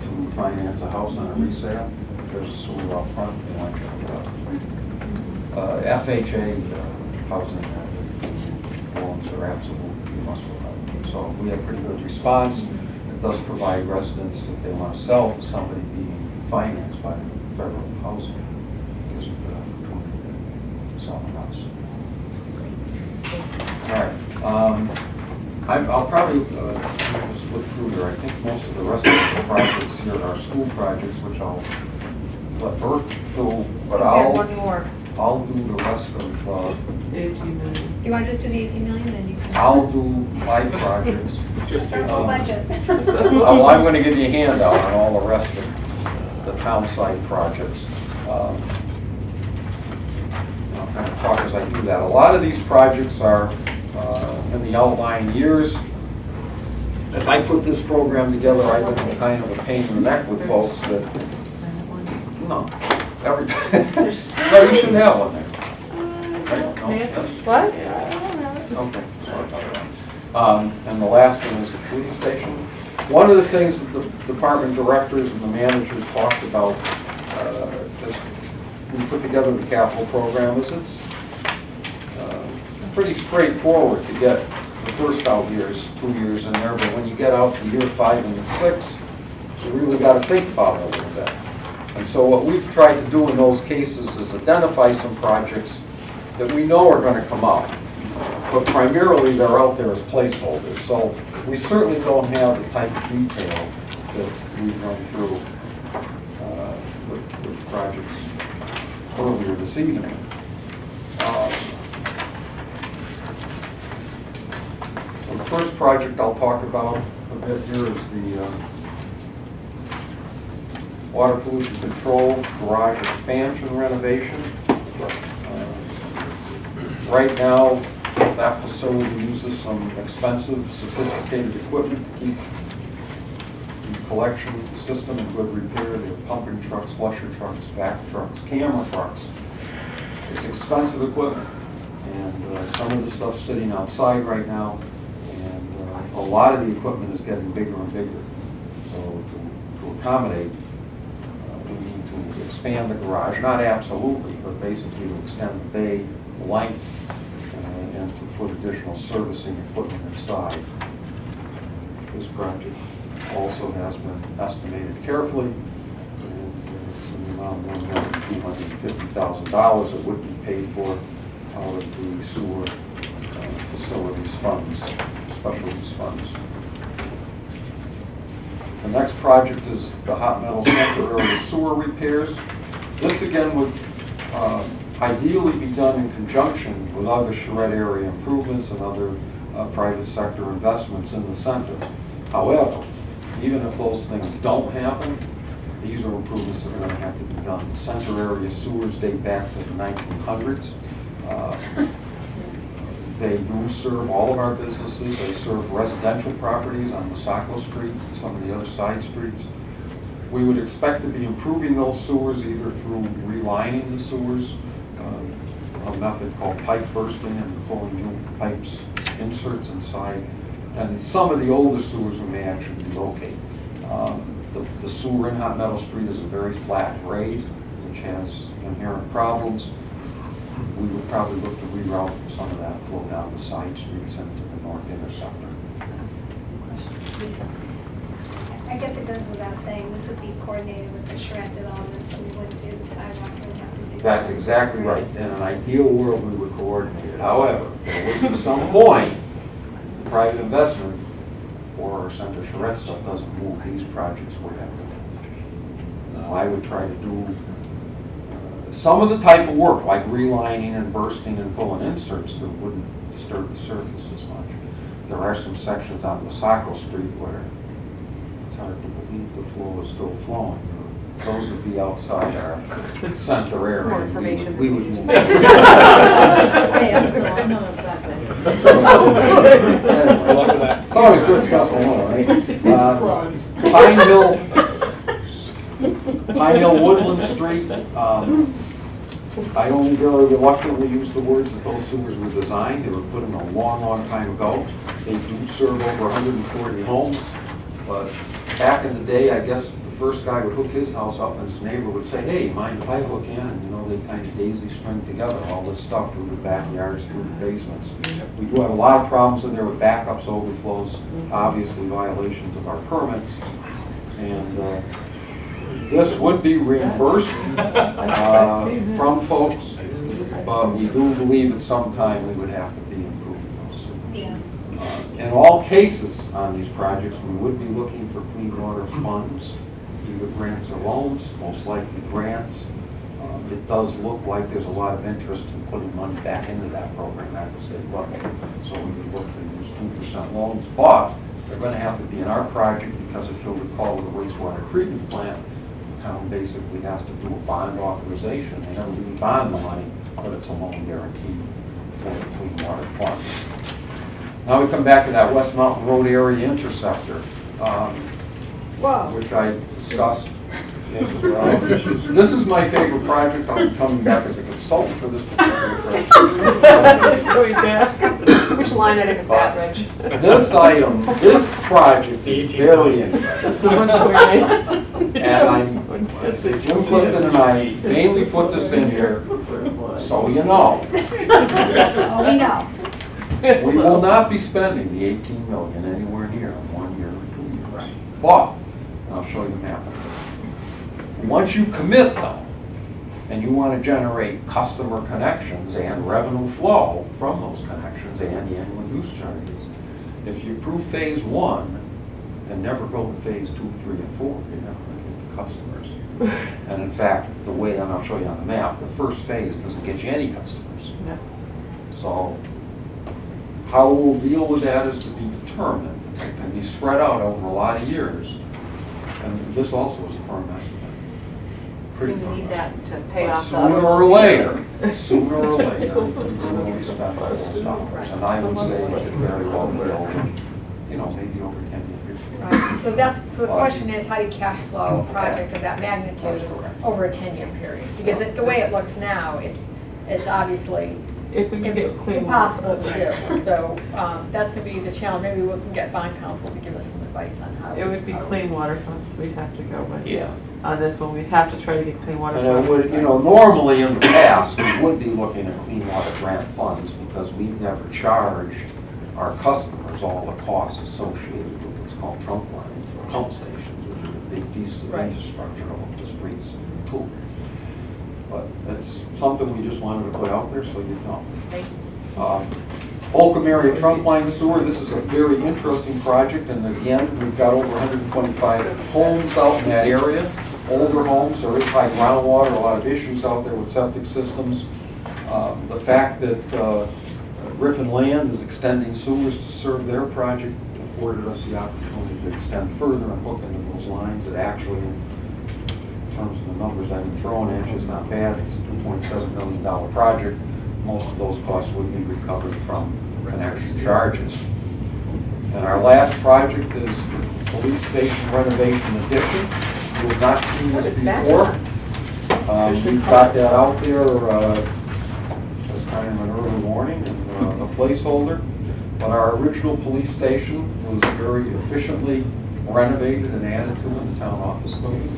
to finance a house on a resale, there's a sewer up front, they want you to hook up. FHA housing loans are absolutely, you must hook up. So we have pretty good response. It does provide residents, if they want to sell to somebody being financed by federal housing, gives them the opportunity to sell the house. All right. I'll probably just flip through here. I think most of the rest of the projects here are school projects, which I'll let Bert do, but We have one more. I'll do the rest of, 18 million. Do you want to just do the 18 million, then you can? I'll do my projects. Just That's the budget. Well, I'm going to give you a handout on all the rest of the town site projects. I'll kind of talk as I do that. A lot of these projects are in the outlying years. As I put this program together, I've been kind of a pain in the neck with folks that, no, no, you shouldn't have one there. Right? No, that's- What? Okay, sorry about that. And the last one is the police station. One of the things that the department directors and the managers talked about as we put together the capital program is it's pretty straightforward to get the first out years, 2 years in there, but when you get out to year 5 and 6, you really got to think about it a little bit. And so what we've tried to do in those cases is identify some projects that we know are going to come out, but primarily they're out there as placeholders. So we certainly don't have the type of detail that we've run through with projects earlier this evening. So the first project I'll talk about a bit here is the water pollution control garage expansion renovation. Right now, that facility uses some expensive, sophisticated equipment to keep the collection system in good repair. They have pumping trucks, flusher trucks, vac trucks, camera trucks. It's expensive equipment, and some of the stuff's sitting outside right now, and a lot of the equipment is getting bigger and bigger. So to accommodate, we need to expand the garage, not absolutely, but basically to extend the bay length and to put additional servicing equipment inside. This project also has been estimated carefully, and it's in the amount of $1,250,000 that would be paid for out of the sewer facilities funds, special use funds. The next project is the Hot Metal Center area sewer repairs. This again would ideally be done in conjunction with other charrette area improvements and other private sector investments in the center. However, even if those things don't happen, These are improvements that are gonna have to be done. Center area sewers date back to the 1900s. They do serve all of our businesses. They serve residential properties on Masako Street, and some of the other side streets. We would expect to be improving those sewers either through relining the sewers, a method called pipe bursting and pulling new pipes, inserts inside. And some of the older sewers we may actually relocate. The sewer in Hot Meadow Street is a very flat grade, which has inherent problems. We would probably look to reroute some of that flow down the side streets into the north interceptor. I guess it goes without saying, this would be coordinated with the charrette development, so we wouldn't do the sidewalk, we would have to do. That's exactly right. In an ideal world, we would coordinate it. However, there would be some point, private investment or our center charrette stuff doesn't move, these projects would have to. I would try to do some of the type of work, like relining and bursting and pulling inserts, that wouldn't disturb the surface as much. There are some sections on Masako Street where it's hard to believe the flow is still flowing. Those would be outside our center area. More information. We would move. Hey, I'm not a second. It's always good stuff along, right? It's flowing. Pine Hill Woodland Street, I only very reluctantly use the words that those sewers were designed. They were put in a long, long time ago. They do serve over 140 homes, but back in the day, I guess the first guy would hook his house up and his neighbor would say, hey, mind if I hook in? And you know, they kind of daisy string together all this stuff through the backyards, through the basements. We do have a lot of problems in there with backups, overflows, obviously violations of our permits. And this would be reimbursed from folks, but we do believe at some time we would have to be improving those sewers. In all cases on these projects, we would be looking for clean water funds, either grants or loans, most likely grants. It does look like there's a lot of interest in putting money back into that program at the state level. So we would look to use 2% loans, but they're going to have to be in our project because if you'll recall with the wastewater treatment plant, the town basically has to do a bond authorization. They never really bond the money, but it's a loan guarantee for the clean water fund. Now we come back to that West Mountain Road area interceptor, which I discussed. This is my favorite project. I'm coming back as a consultant for this particular project. Which line item is that, Rich? This item, this project is very interesting. And Jim Clifton and I mainly put this in here so you know. Oh, we know. We will not be spending the 18 million anywhere near in 1 year or 2 years. But, and I'll show you the map. Once you commit though, and you want to generate customer connections and revenue flow from those connections and the annual use charges, if you approve phase 1 and never go to phase 2, 3, and 4, you're never going to get the customers. And in fact, the way, and I'll show you on the map, the first phase doesn't get you any customers. Yeah. So how we'll deal with that is to be determined. It can be spread out over a lot of years. And this also is a firm estimate. We Pretty firm need estimate. that to pay But off the other sooner or one. later, we will spend those dollars. And I would say it could very well be, maybe over 10 years. Right. So the question is, how do you cash flow a project of that magnitude over a 10-year period? Because the way it looks now, it's obviously If we can get clean impossible water. to do. So that's going to be the challenge. Maybe we can get bond counsel to give us some advice on how. It would be clean water funds we'd have to go with. Yeah. On this one, we'd have to try to get clean water And funds. it would, normally in the past, we would be looking at clean water grant funds because we've never charged our customers all the costs associated with what's called trunk lines or pump stations, which are the big pieces of infrastructure along the streets and the tools. But it's something we just wanted to put out there so you know. Holcomb area trunk line sewer, this is a very interesting project, and again, we've got over 125 homes out in that area, older homes, there is high groundwater, a lot of issues out there with septic systems. The fact that Griffin Land is extending sewers to serve their project afforded us the opportunity to extend further and hook into those lines that actually terms of the numbers I've been throwing at you is not bad. It's a $2.7 million project. Most of those costs would be recovered from connection charges. And our last project is the police station renovation addition. You have not seen this before. We've got that out there just kind of an early warning and a placeholder. But our original police station was very efficiently renovated and added to in the town office building.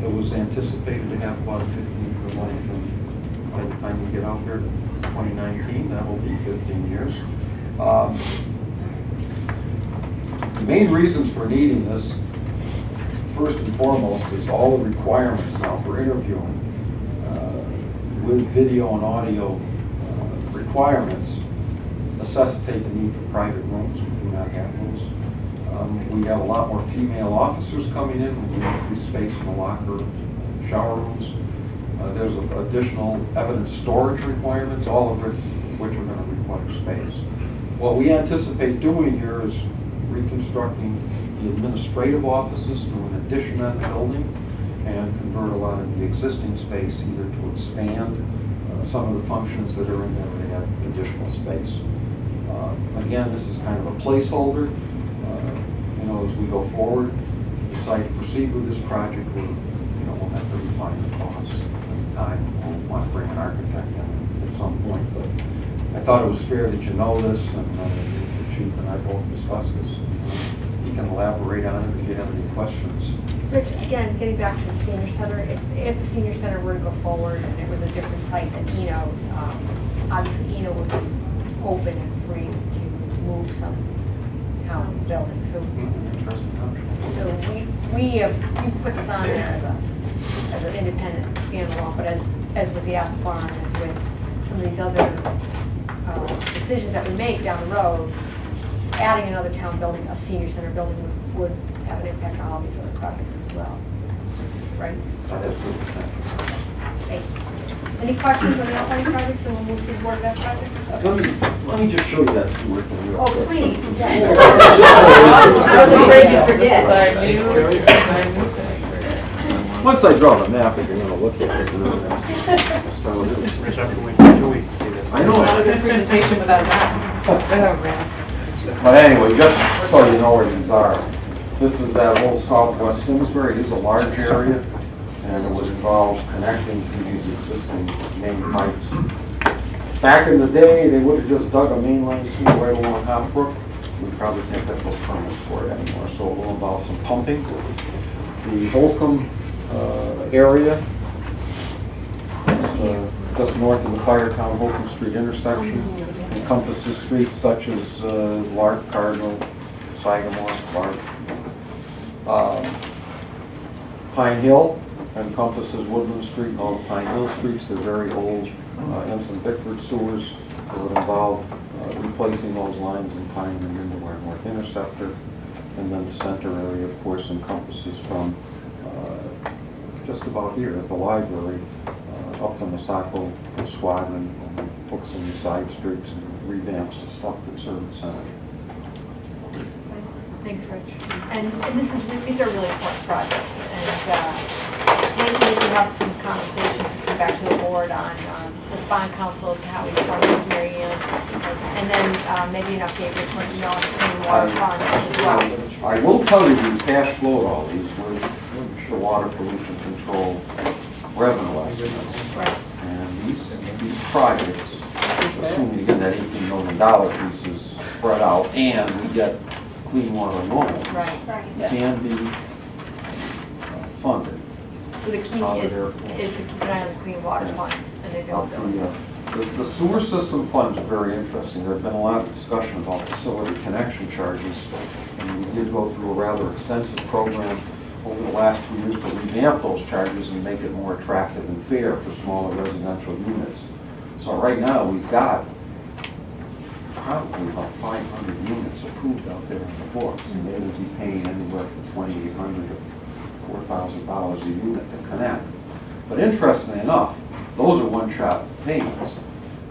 It was anticipated to have about 15 for life, and by the time we get out there, 2019, that will be 15 years. The main reasons for needing this, first and foremost, is all the requirements now for interviewing with video and audio requirements necessitate the need for private rooms. We do not have those. We have a lot more female officers coming in. We increase space in the locker, shower rooms. There's additional evidence storage requirements, all of which are going to require space. What we anticipate doing here is reconstructing the administrative offices through an addition on the building and convert a lot of the existing space either to expand some of the functions that are in there to have additional space. Again, this is kind of a placeholder. As we go forward, decide to proceed with this project, we'll have to refine the costs and time. We'll want to bring an architect in at some point, but I thought it was fair that you know this, and the chief and I both discussed this. You can elaborate on it if you have any questions. Rich, again, getting back to the senior center, if the senior center were to go forward and it was a different site than Eno, obviously Eno would be open and free to move some town buildings. So we put this on there as an independent standalone, but as with the Apple Farm, as with some of these other decisions that we make down the road, adding another town building, a senior center building, would have an impact on all these other projects as well, right? Okay. Any questions on the outlying projects, and we'll move to the board of that project? Let me just show you that sewer thing real quick. Oh, please, yes. I was afraid you'd forget. Once I draw the map, you're going to look at it. Rich, I've been waiting 2 weeks to see this. I know. Not a good presentation without that. But anyway, just so you know where these are, this is that whole southwest Simsbury. It is a large area, and it would involve connecting to these existing main pipes. Back in the day, they would have just dug a main line sewer right along Half Brook. We probably can't get those permits for it anymore, so it will involve some pumping. The Holcomb area, just north of the Firetown Holcomb Street intersection, encompasses streets such as Lark, Cardinal, Sagamore, Lark. Pine Hill encompasses Woodland Street and all the Pine Hill streets. They're very old Ensign Bickford sewers. It would involve replacing those lines and tying them into our North Interceptor. And then the center area, of course, encompasses from just about here at the library up to Masako, Squadron, and hooks in the side streets and revamps the stuff that serves the center. Thanks, Rich. And these are really important projects, and maybe we can have some conversations to come back to the board on with bond council, how we fund it, Mary Ann, and then maybe an update with what you know on the clean water fund as well. I will tell you, we cash flowed all these. We're the water pollution control revenue estimates. Right. And these projects, assuming again that $18 million piece is spread out and we get clean water loans, Right. can be funded. So the key is to keep an eye on the clean water fund and the availability. The sewer system funds are very interesting. There have been a lot of discussion about facility connection charges, and we did go through a rather extensive program over the last 2 years to revamp those charges and make it more attractive and fair for smaller residential units. So right now, we've got probably about 500 units approved out there in the books, and they will be paying anywhere from $2,800 to $4,000 a unit to connect. But interestingly enough, those are one-shot payments.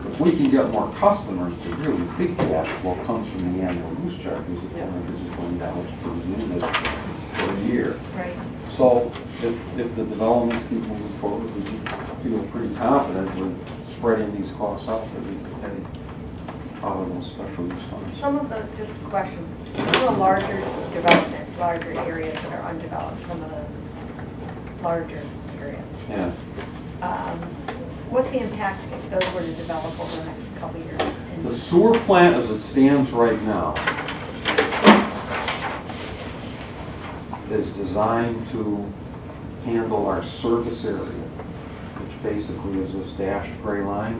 If we can get more customers, the really big cash flow comes from the annual use charges of $420 per unit per year. Right. So if the developments keep moving forward, we feel pretty confident with spreading these costs out that we can pay out of those special use funds. Some of the, just a question, some of the larger developments, larger areas that are undeveloped, some of the larger areas. Yeah. What's the impact if those were to develop over the next couple of years? And- The sewer plant as it stands right now is designed to handle our service area, which basically is this dashed gray line.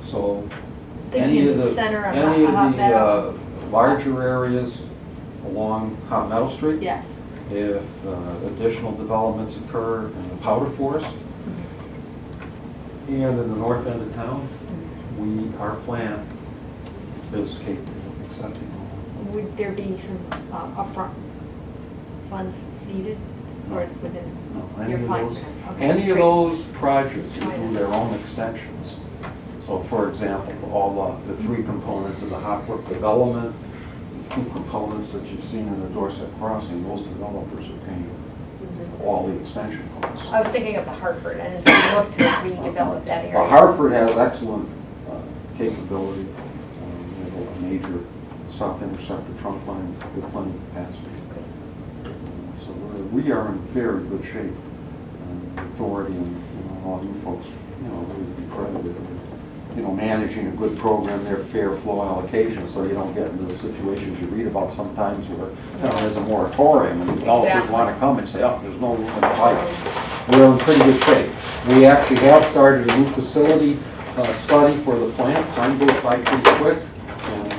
So Thinking any in of the the, center of any Hot of Meadow. the larger areas along Hot Meadow Street, Yes. if additional developments occur in the Powder Forest and in the north end of town, our plant is capable of accepting all. Would there be some upfront funds needed or within? No, any You're of fine those- for that. Okay, Any of great. those projects Just will trying do to- their own extensions. So for example, all the three components of the Hot Brook development, the two components that you've seen in the Dorset Crossing, those developers are paying all the extension costs. I was thinking of the Hartford and as we look to redevelop that area. Well, Hartford has excellent capability. We have a major south interceptor trunk line with plenty of capacity. So we are in very good shape. The authority and all you folks, really credited with, managing a good program, their fair flow allocation, so you don't get into the situations you read about sometimes where there's a moratorium and developers want to come and say, oh, there's no room in the pipe. We're in pretty good shape. We actually have started a new facility study for the plant. Time goes by pretty quick, and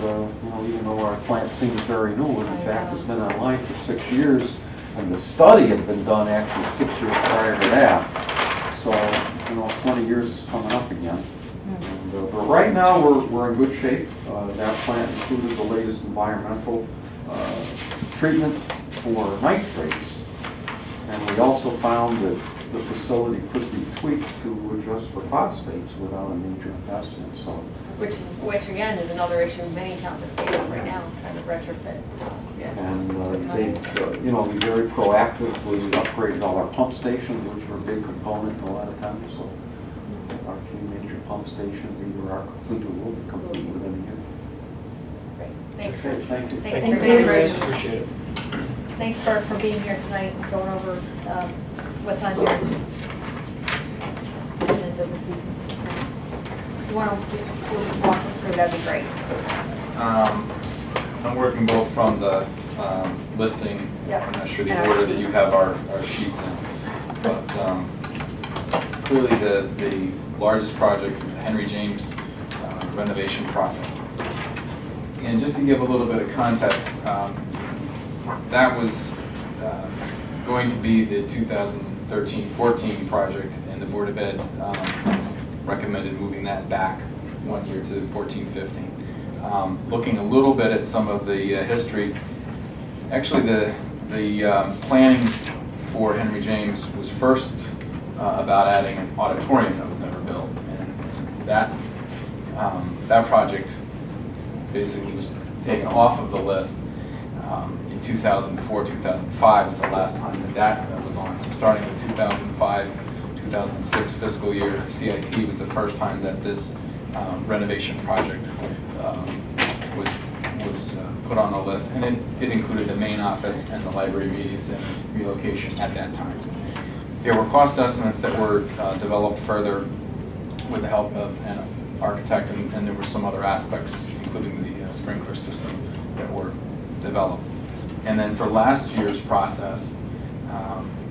even though our plant seems very new, and in fact it's been online for 6 years, and the study had been done actually 6 years prior to that. So 20 years is coming up again. And, but right now we're in good shape. That plant included the latest environmental treatment for nitrates, and we also found that the facility could be tweaked to adjust for phosphates without a major investment. So, Which again is another issue many towns are facing right now, trying to retrofit. Yes. and they've we very proactively upgraded all our pump stations, which were a big component in a lot of towns. So our few major pump stations either are completed or will be complete within a year. Great. Thanks. Okay, thank you. Thank Thanks, you very Andrew. much. Appreciate it. Thanks for being here tonight and going over what's on your agenda this evening. If you want to just walk us through, that'd be great. I'm working both from the listing, Yep. I'm not sure And the our order that sheet. you have our sheets in, but clearly the largest project is the Henry James renovation project. And just to give a little bit of context, that was going to be the 2013-14 project, and the Board of Ed recommended moving that back 1 year to 14-15. Looking a little bit at some of the history, actually the planning for Henry James was first about adding an auditorium that was never built, and that project basically was taken off of the list in 2004, 2005 was the last time that was on. So starting in 2005, 2006 fiscal year, CIP was the first time that this renovation project was put on the list, and it included the main office and the library media center relocation at that time. There were cost estimates that were developed further with the help of an architect, and there were some other aspects, including the sprinkler system, that were developed. And then for last year's process,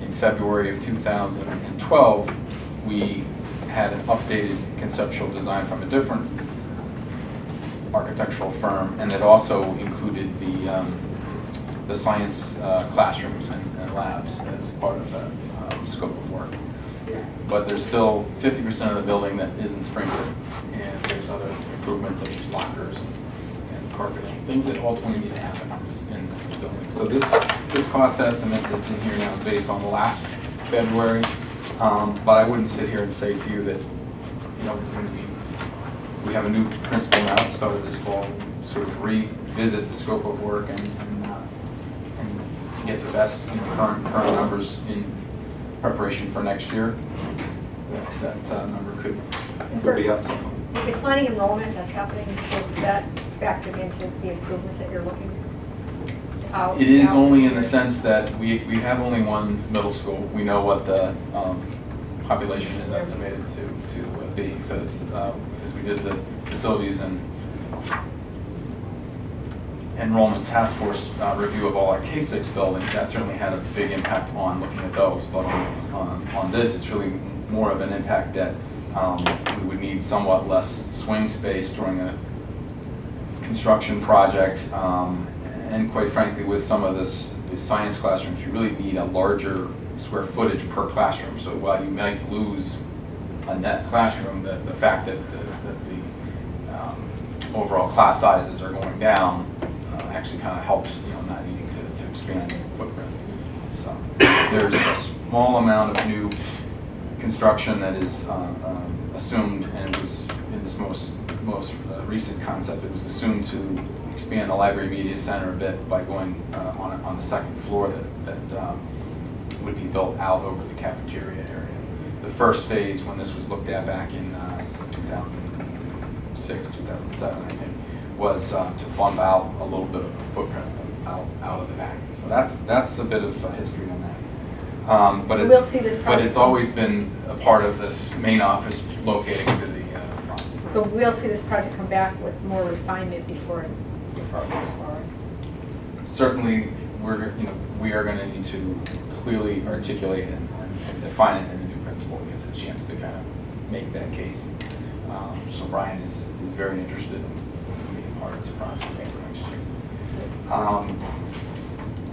in February of 2012, we had an updated conceptual design from a different architectural firm, and it also included the science classrooms and labs as part of the scope of work. But there's still 50% of the building that isn't sprinkled, and there's other improvements such as lockers and carpeting, things that ultimately need to happen in this building. So this cost estimate that's in here now is based on the last February, but I wouldn't sit here and say to you that we have a new principal now that started this fall, sort of revisit the scope of work and get the best, current numbers in preparation for next year, that number could be up somewhat. Declining enrollment that's happening, is that factored into the improvements that you're looking out? It is now? only in the sense that we have only one middle school. We know what the population is estimated to be. So it's, as we did the facilities and enrollment task force review of all our K-6 buildings, that certainly had a big impact on looking at those. But on this, it's really more of an impact that we would need somewhat less swing space during a construction project. And quite frankly, with some of the science classrooms, you really need a larger square footage per classroom. So while you might lose a net classroom, the fact that the overall class sizes are going down actually kind of helps, not needing to expand the footprint. So there's a small amount of new construction that is assumed, and it was in this most recent concept, it was assumed to expand the library media center a bit by going on the second floor that would be built out over the cafeteria area. The first phase, when this was looked at back in 2006, 2007, I think, was to bump out a little bit of a footprint out of the back. So that's a bit of history on that. But We'll see this project. it's always been a part of this main office locating to the front. So we'll see this project come back with more refinement before it moves forward. Certainly, we are going to need to clearly articulate and define it in the new principle. It gets a chance to kind of make that case. So Brian is very interested in being part of this project for next year.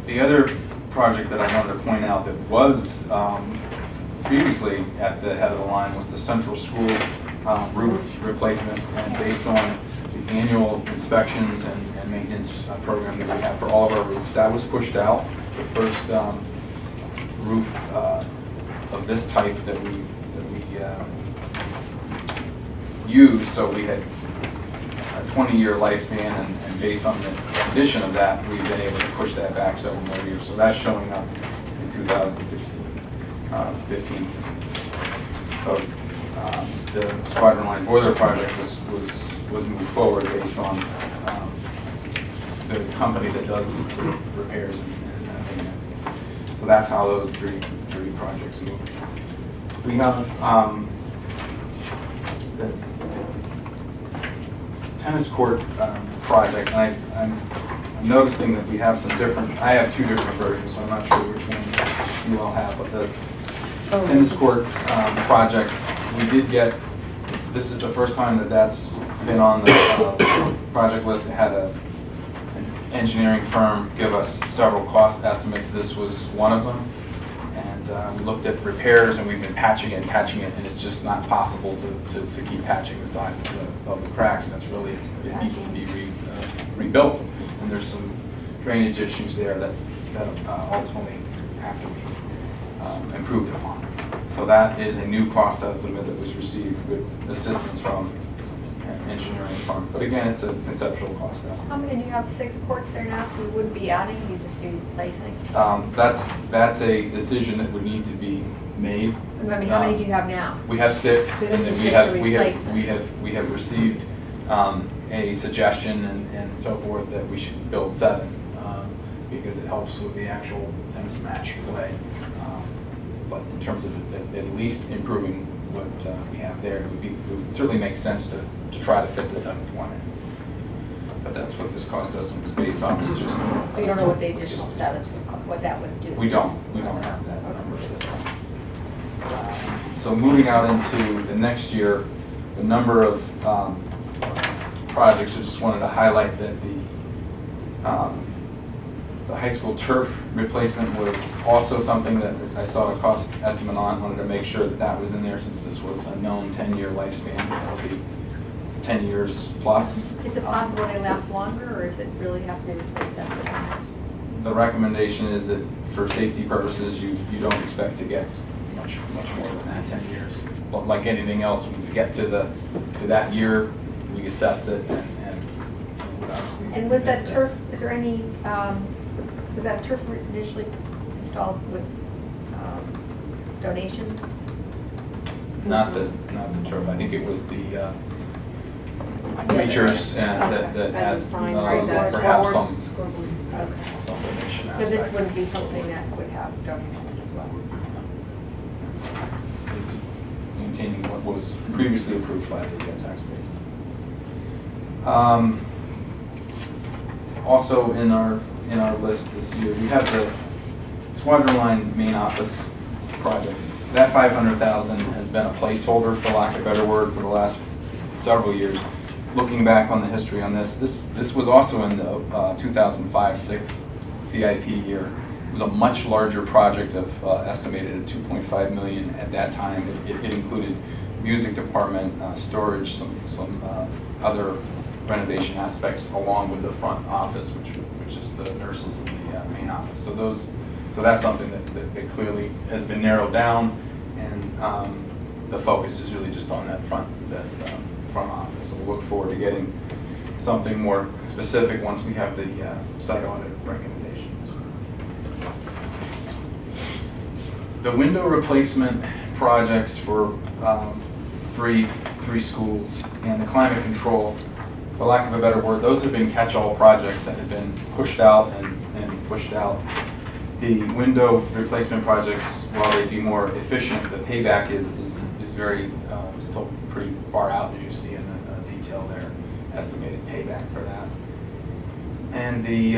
The other project that I wanted to point out that was previously at the head of the line was the central school roof replacement, and based on the annual inspections and maintenance program that we have for all of our roofs, that was pushed out. It's the first roof of this type that we use. So we had a 20-year lifespan, and based on the condition of that, we've been able to push that back several more years. So that's showing up in 2016, 15, 16. So the Squadron Line boiler project was moved forward based on the company that does repairs and maintenance. So that's how those three projects move. We have the tennis court project, and I'm noticing that we have some different, I have two different versions, so I'm not sure which one you all have, but the tennis court project, we did get, this is the first time that that's been on the project list. It had an engineering firm give us several cost estimates. This was one of them. And we looked at repairs, and we've been patching it, and it's just not possible to keep patching the size of the cracks. And it's really, it needs to be rebuilt. And there's some drainage issues there that ultimately have to be improved upon. So that is a new cost estimate that was received with assistance from an engineering firm. But again, it's a conceptual cost estimate. How many, do you have 6 courts there now, so we wouldn't be adding, you'd just be replacing? That's a decision that would need to be made. I mean, how many do you have now? We have 6, So and this then is we just have a we have received a suggestion and so forth that we should build 7 because it helps with the actual tennis match play. But in terms of at least improving what we have there, it would certainly make sense to try to fit the 7th one in. But that's what this cost estimate is based on. It's just So you don't know what the it's additional just- status, what that would do? We don't have that number at this time. So moving out into the next year, the number of projects, I just wanted to highlight that the high school turf replacement was also something that I saw a cost estimate on. Wanted to make sure that that was in there since this was a known 10-year lifespan. That'll be 10 years plus. Is it possible they last longer, or is it really have to be replaced after that? The recommendation is that for safety purposes, you don't expect to get much more than that, 10 years. But like anything else, when we get to that year, we assess it and would obviously. And was that turf, is there any Was that turf initially installed with donations? Not the turf, I think it was the bleachers and that had perhaps some donation So this aspect. wouldn't be something that would have donations as well? Is maintaining what was previously approved by the taxpayers. Also in our list this year, we have the Squadron Line main office project. That 500,000 has been a placeholder, for lack of a better word, for the last several years. Looking back on the history on this was also in the 2005-06 CIP year. It was a much larger project of estimated at 2.5 million at that time. It included music department, storage, some other renovation aspects, along with the front office, which is the nurses in the main office. So that's something that clearly has been narrowed down, and the focus is really just on that front office. So we'll look forward to getting something more specific once we have the site audit recommendations. The window replacement projects for three schools and the climate control, for lack of a better word, those have been catch-all projects that have been pushed out and pushed out. The window replacement projects, while they be more efficient, the payback is very still pretty far out, as you see in the detail there, estimated payback for that. And the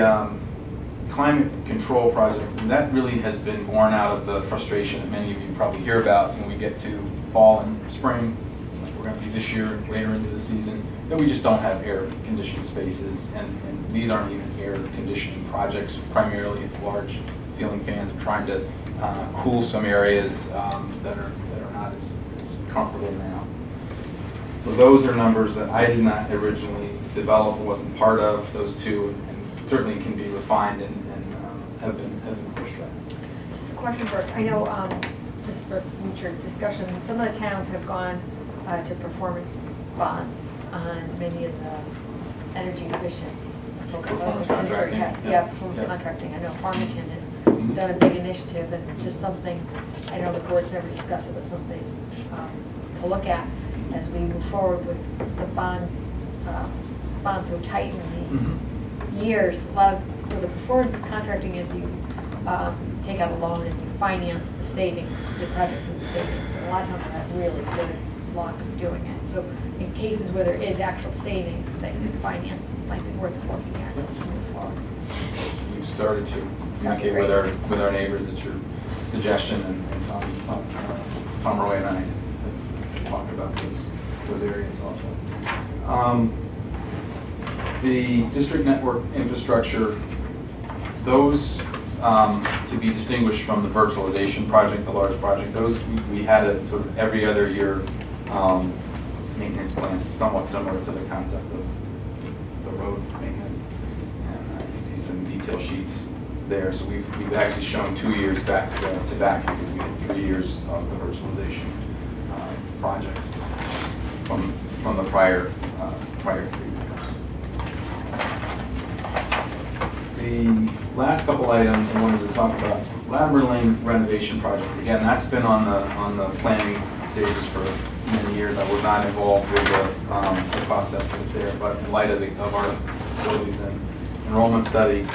climate control project, that really has been born out of the frustration that many of you probably hear about when we get to fall and spring, like we're going to be this year and later into the season, that we just don't have air-conditioned spaces, and these aren't even air conditioning projects. Primarily, it's large ceiling fans and trying to cool some areas that are not as comfortable now. So those are numbers that I did not originally develop, wasn't part of those two, and certainly can be refined and have been pushed back. Just a question for, I know, just for future discussion, some of the towns have gone to performance bonds on many of the energy efficient. Performance contracting? Yeah, performance contracting. I know Farmington has done a big initiative, and just something, I know the board's never discussed it, but something to look at as we move forward with the bond so tight in the years. A lot of the performance contracting is you take out a loan and you finance the savings, the project with the savings. And a lot of times have really good luck of doing it. So in cases where there is actual savings that you can finance, it might be worth looking at as we move forward. We've started to communicate with our neighbors at your suggestion, and Tom Roy and I have talked about those areas also. The district network infrastructure, those to be distinguished from the virtualization project, the large project, those we had a sort of every other year maintenance plans, somewhat similar to the concept of the road maintenance. And you see some detail sheets there. So we've actually shown 2 years back to back, because we had 3 years of the virtualization project from the prior 3 years. The last couple items I wanted to talk about, Latimer Lane renovation project. Again, that's been on the planning stages for many years. I was not involved with the cost estimate there, but in light of our facilities and enrollment study,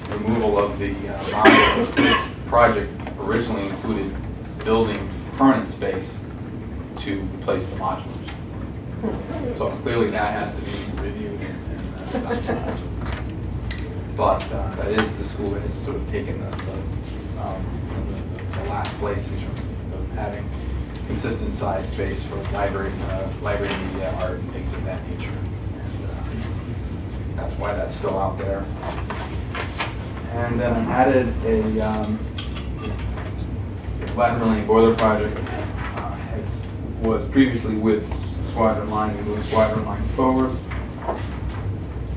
removal of the modules, this project originally included building permanent space to replace the modulars. So clearly that has to be reviewed and but that is the school that has sort of taken the last place in terms of having consistent size space for library media, art, and things of that nature. And that's why that's still out there. And then I added a Latimer Lane boiler project. Was previously with Squadron Line. We moved Squadron Line forward.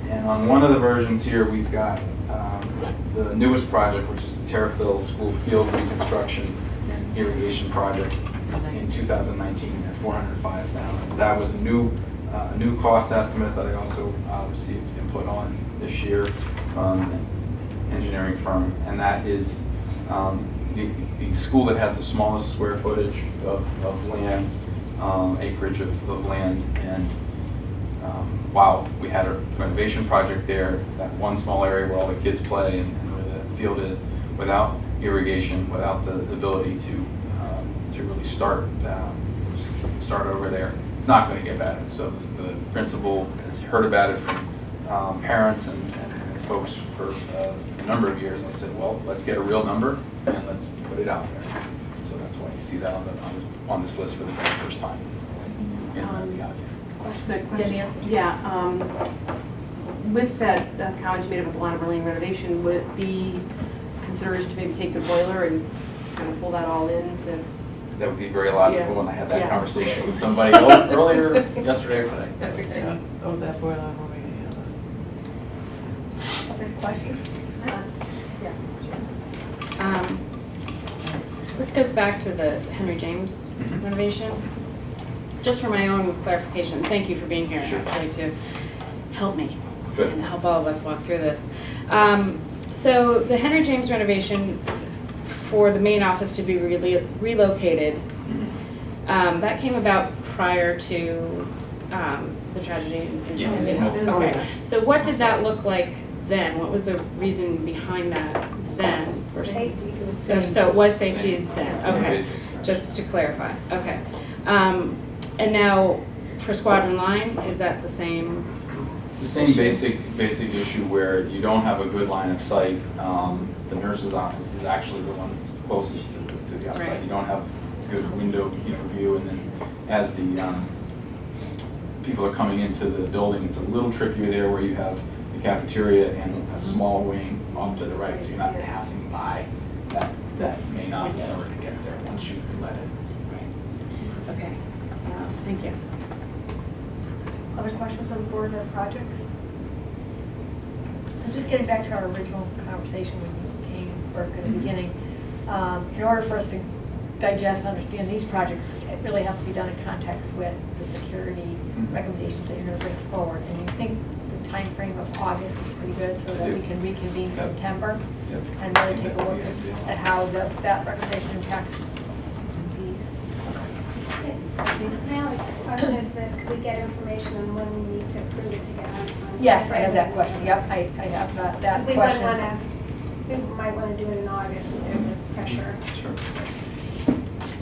And on one of the versions here, we've got the newest project, which is the Terrafill School Field Reconstruction and Irrigation Project in 2019 at $405,000. That was a new cost estimate that I also received input on this year. engineering firm, and that is the school that has the smallest square footage of land, acreage of land. And while we had a renovation project there, that one small area where all the kids play and where the field is, without irrigation, without the ability to really start over there, it's not going to get better. So the principal has heard about it from parents and folks for a number of years. I said, well, let's get a real number and let's put it out there. So that's why you see that on this list for the very first time in the audience. Yeah, with that college made up of a lot of lane renovation, would it be considered to maybe take the boiler and kind of pull that all in to? That would be very logical, Yeah. and I had that Yeah. conversation with somebody earlier yesterday or today. Yes. Oh, that boiler, we're waiting. Other questions? This goes back to the Henry James Mhm. renovation. Just for my own clarification, thank you for being here, Sure. actually, to help me Good. and help all of us walk through this. So the Henry James renovation for the main office to be relocated, that came about prior to the tragedy in Yes. Sandy Hook. Yes. Okay, so what did that look like then? What was the reason behind that then? Safety. So it was safety Same. then, Same okay, basic. just to clarify, okay. And now for Squadron Line, is that the same? It's the same basic issue where you don't have a good line of sight. The nurse's office is actually the one that's closest to the outside. Right. You don't have good window view, and then as the people are coming into the building, it's a little trickier there where you have the cafeteria and a small wing off to the right, so you're not passing by that main office in order to get there once you let it. Okay, thank you. Other questions on the board or projects? So just getting back to our original conversation when you came, Burke, at the beginning, in order for us to digest and understand these projects, it really has to be done in context with the security recommendations that you're going to bring forward. And you think the time frame of August is pretty good so that we can reconvene in Yep. September Yep. and really take a That'd look be ideal. at how that recommendation impacts these. My only question is that could we get information on when we need to approve it to get on? Yes, I have that question. Yep, I have that We question. might want to do it in August if there's a pressure. Sure.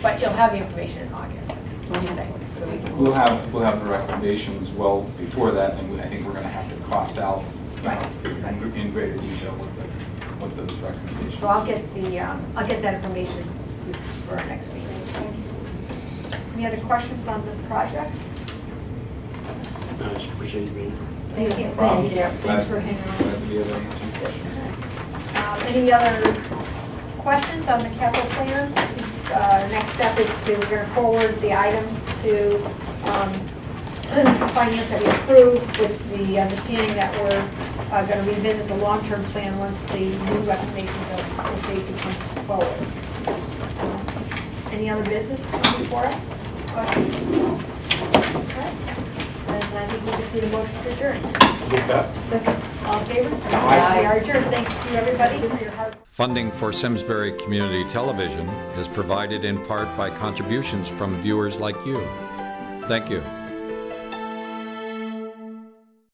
But you'll have the information in August. So we can- We'll have the recommendations well before that, and I think we're going to have to cost out, you know, in greater detail what those recommendations. So I'll get that information for our next meeting. Any other questions on the project? I just appreciate you being here. Thank you. Problem. Thank you. Thanks for hanging on. Glad to be able to answer your questions. Any other questions on the capital plan? Next step is to, we're going to forward the items to finance that we approved with the understanding that we're going to revisit the long-term plan once the new recommendations of safety come forward. Any other business before us? Okay. And I think we'll just need a motion to adjourn. With that, Second. All in favor? Aye. We are adjourned. Thank you, everybody, for your hard work. Funding for Simsbury Community Television is provided in part by contributions from viewers like you. Thank you.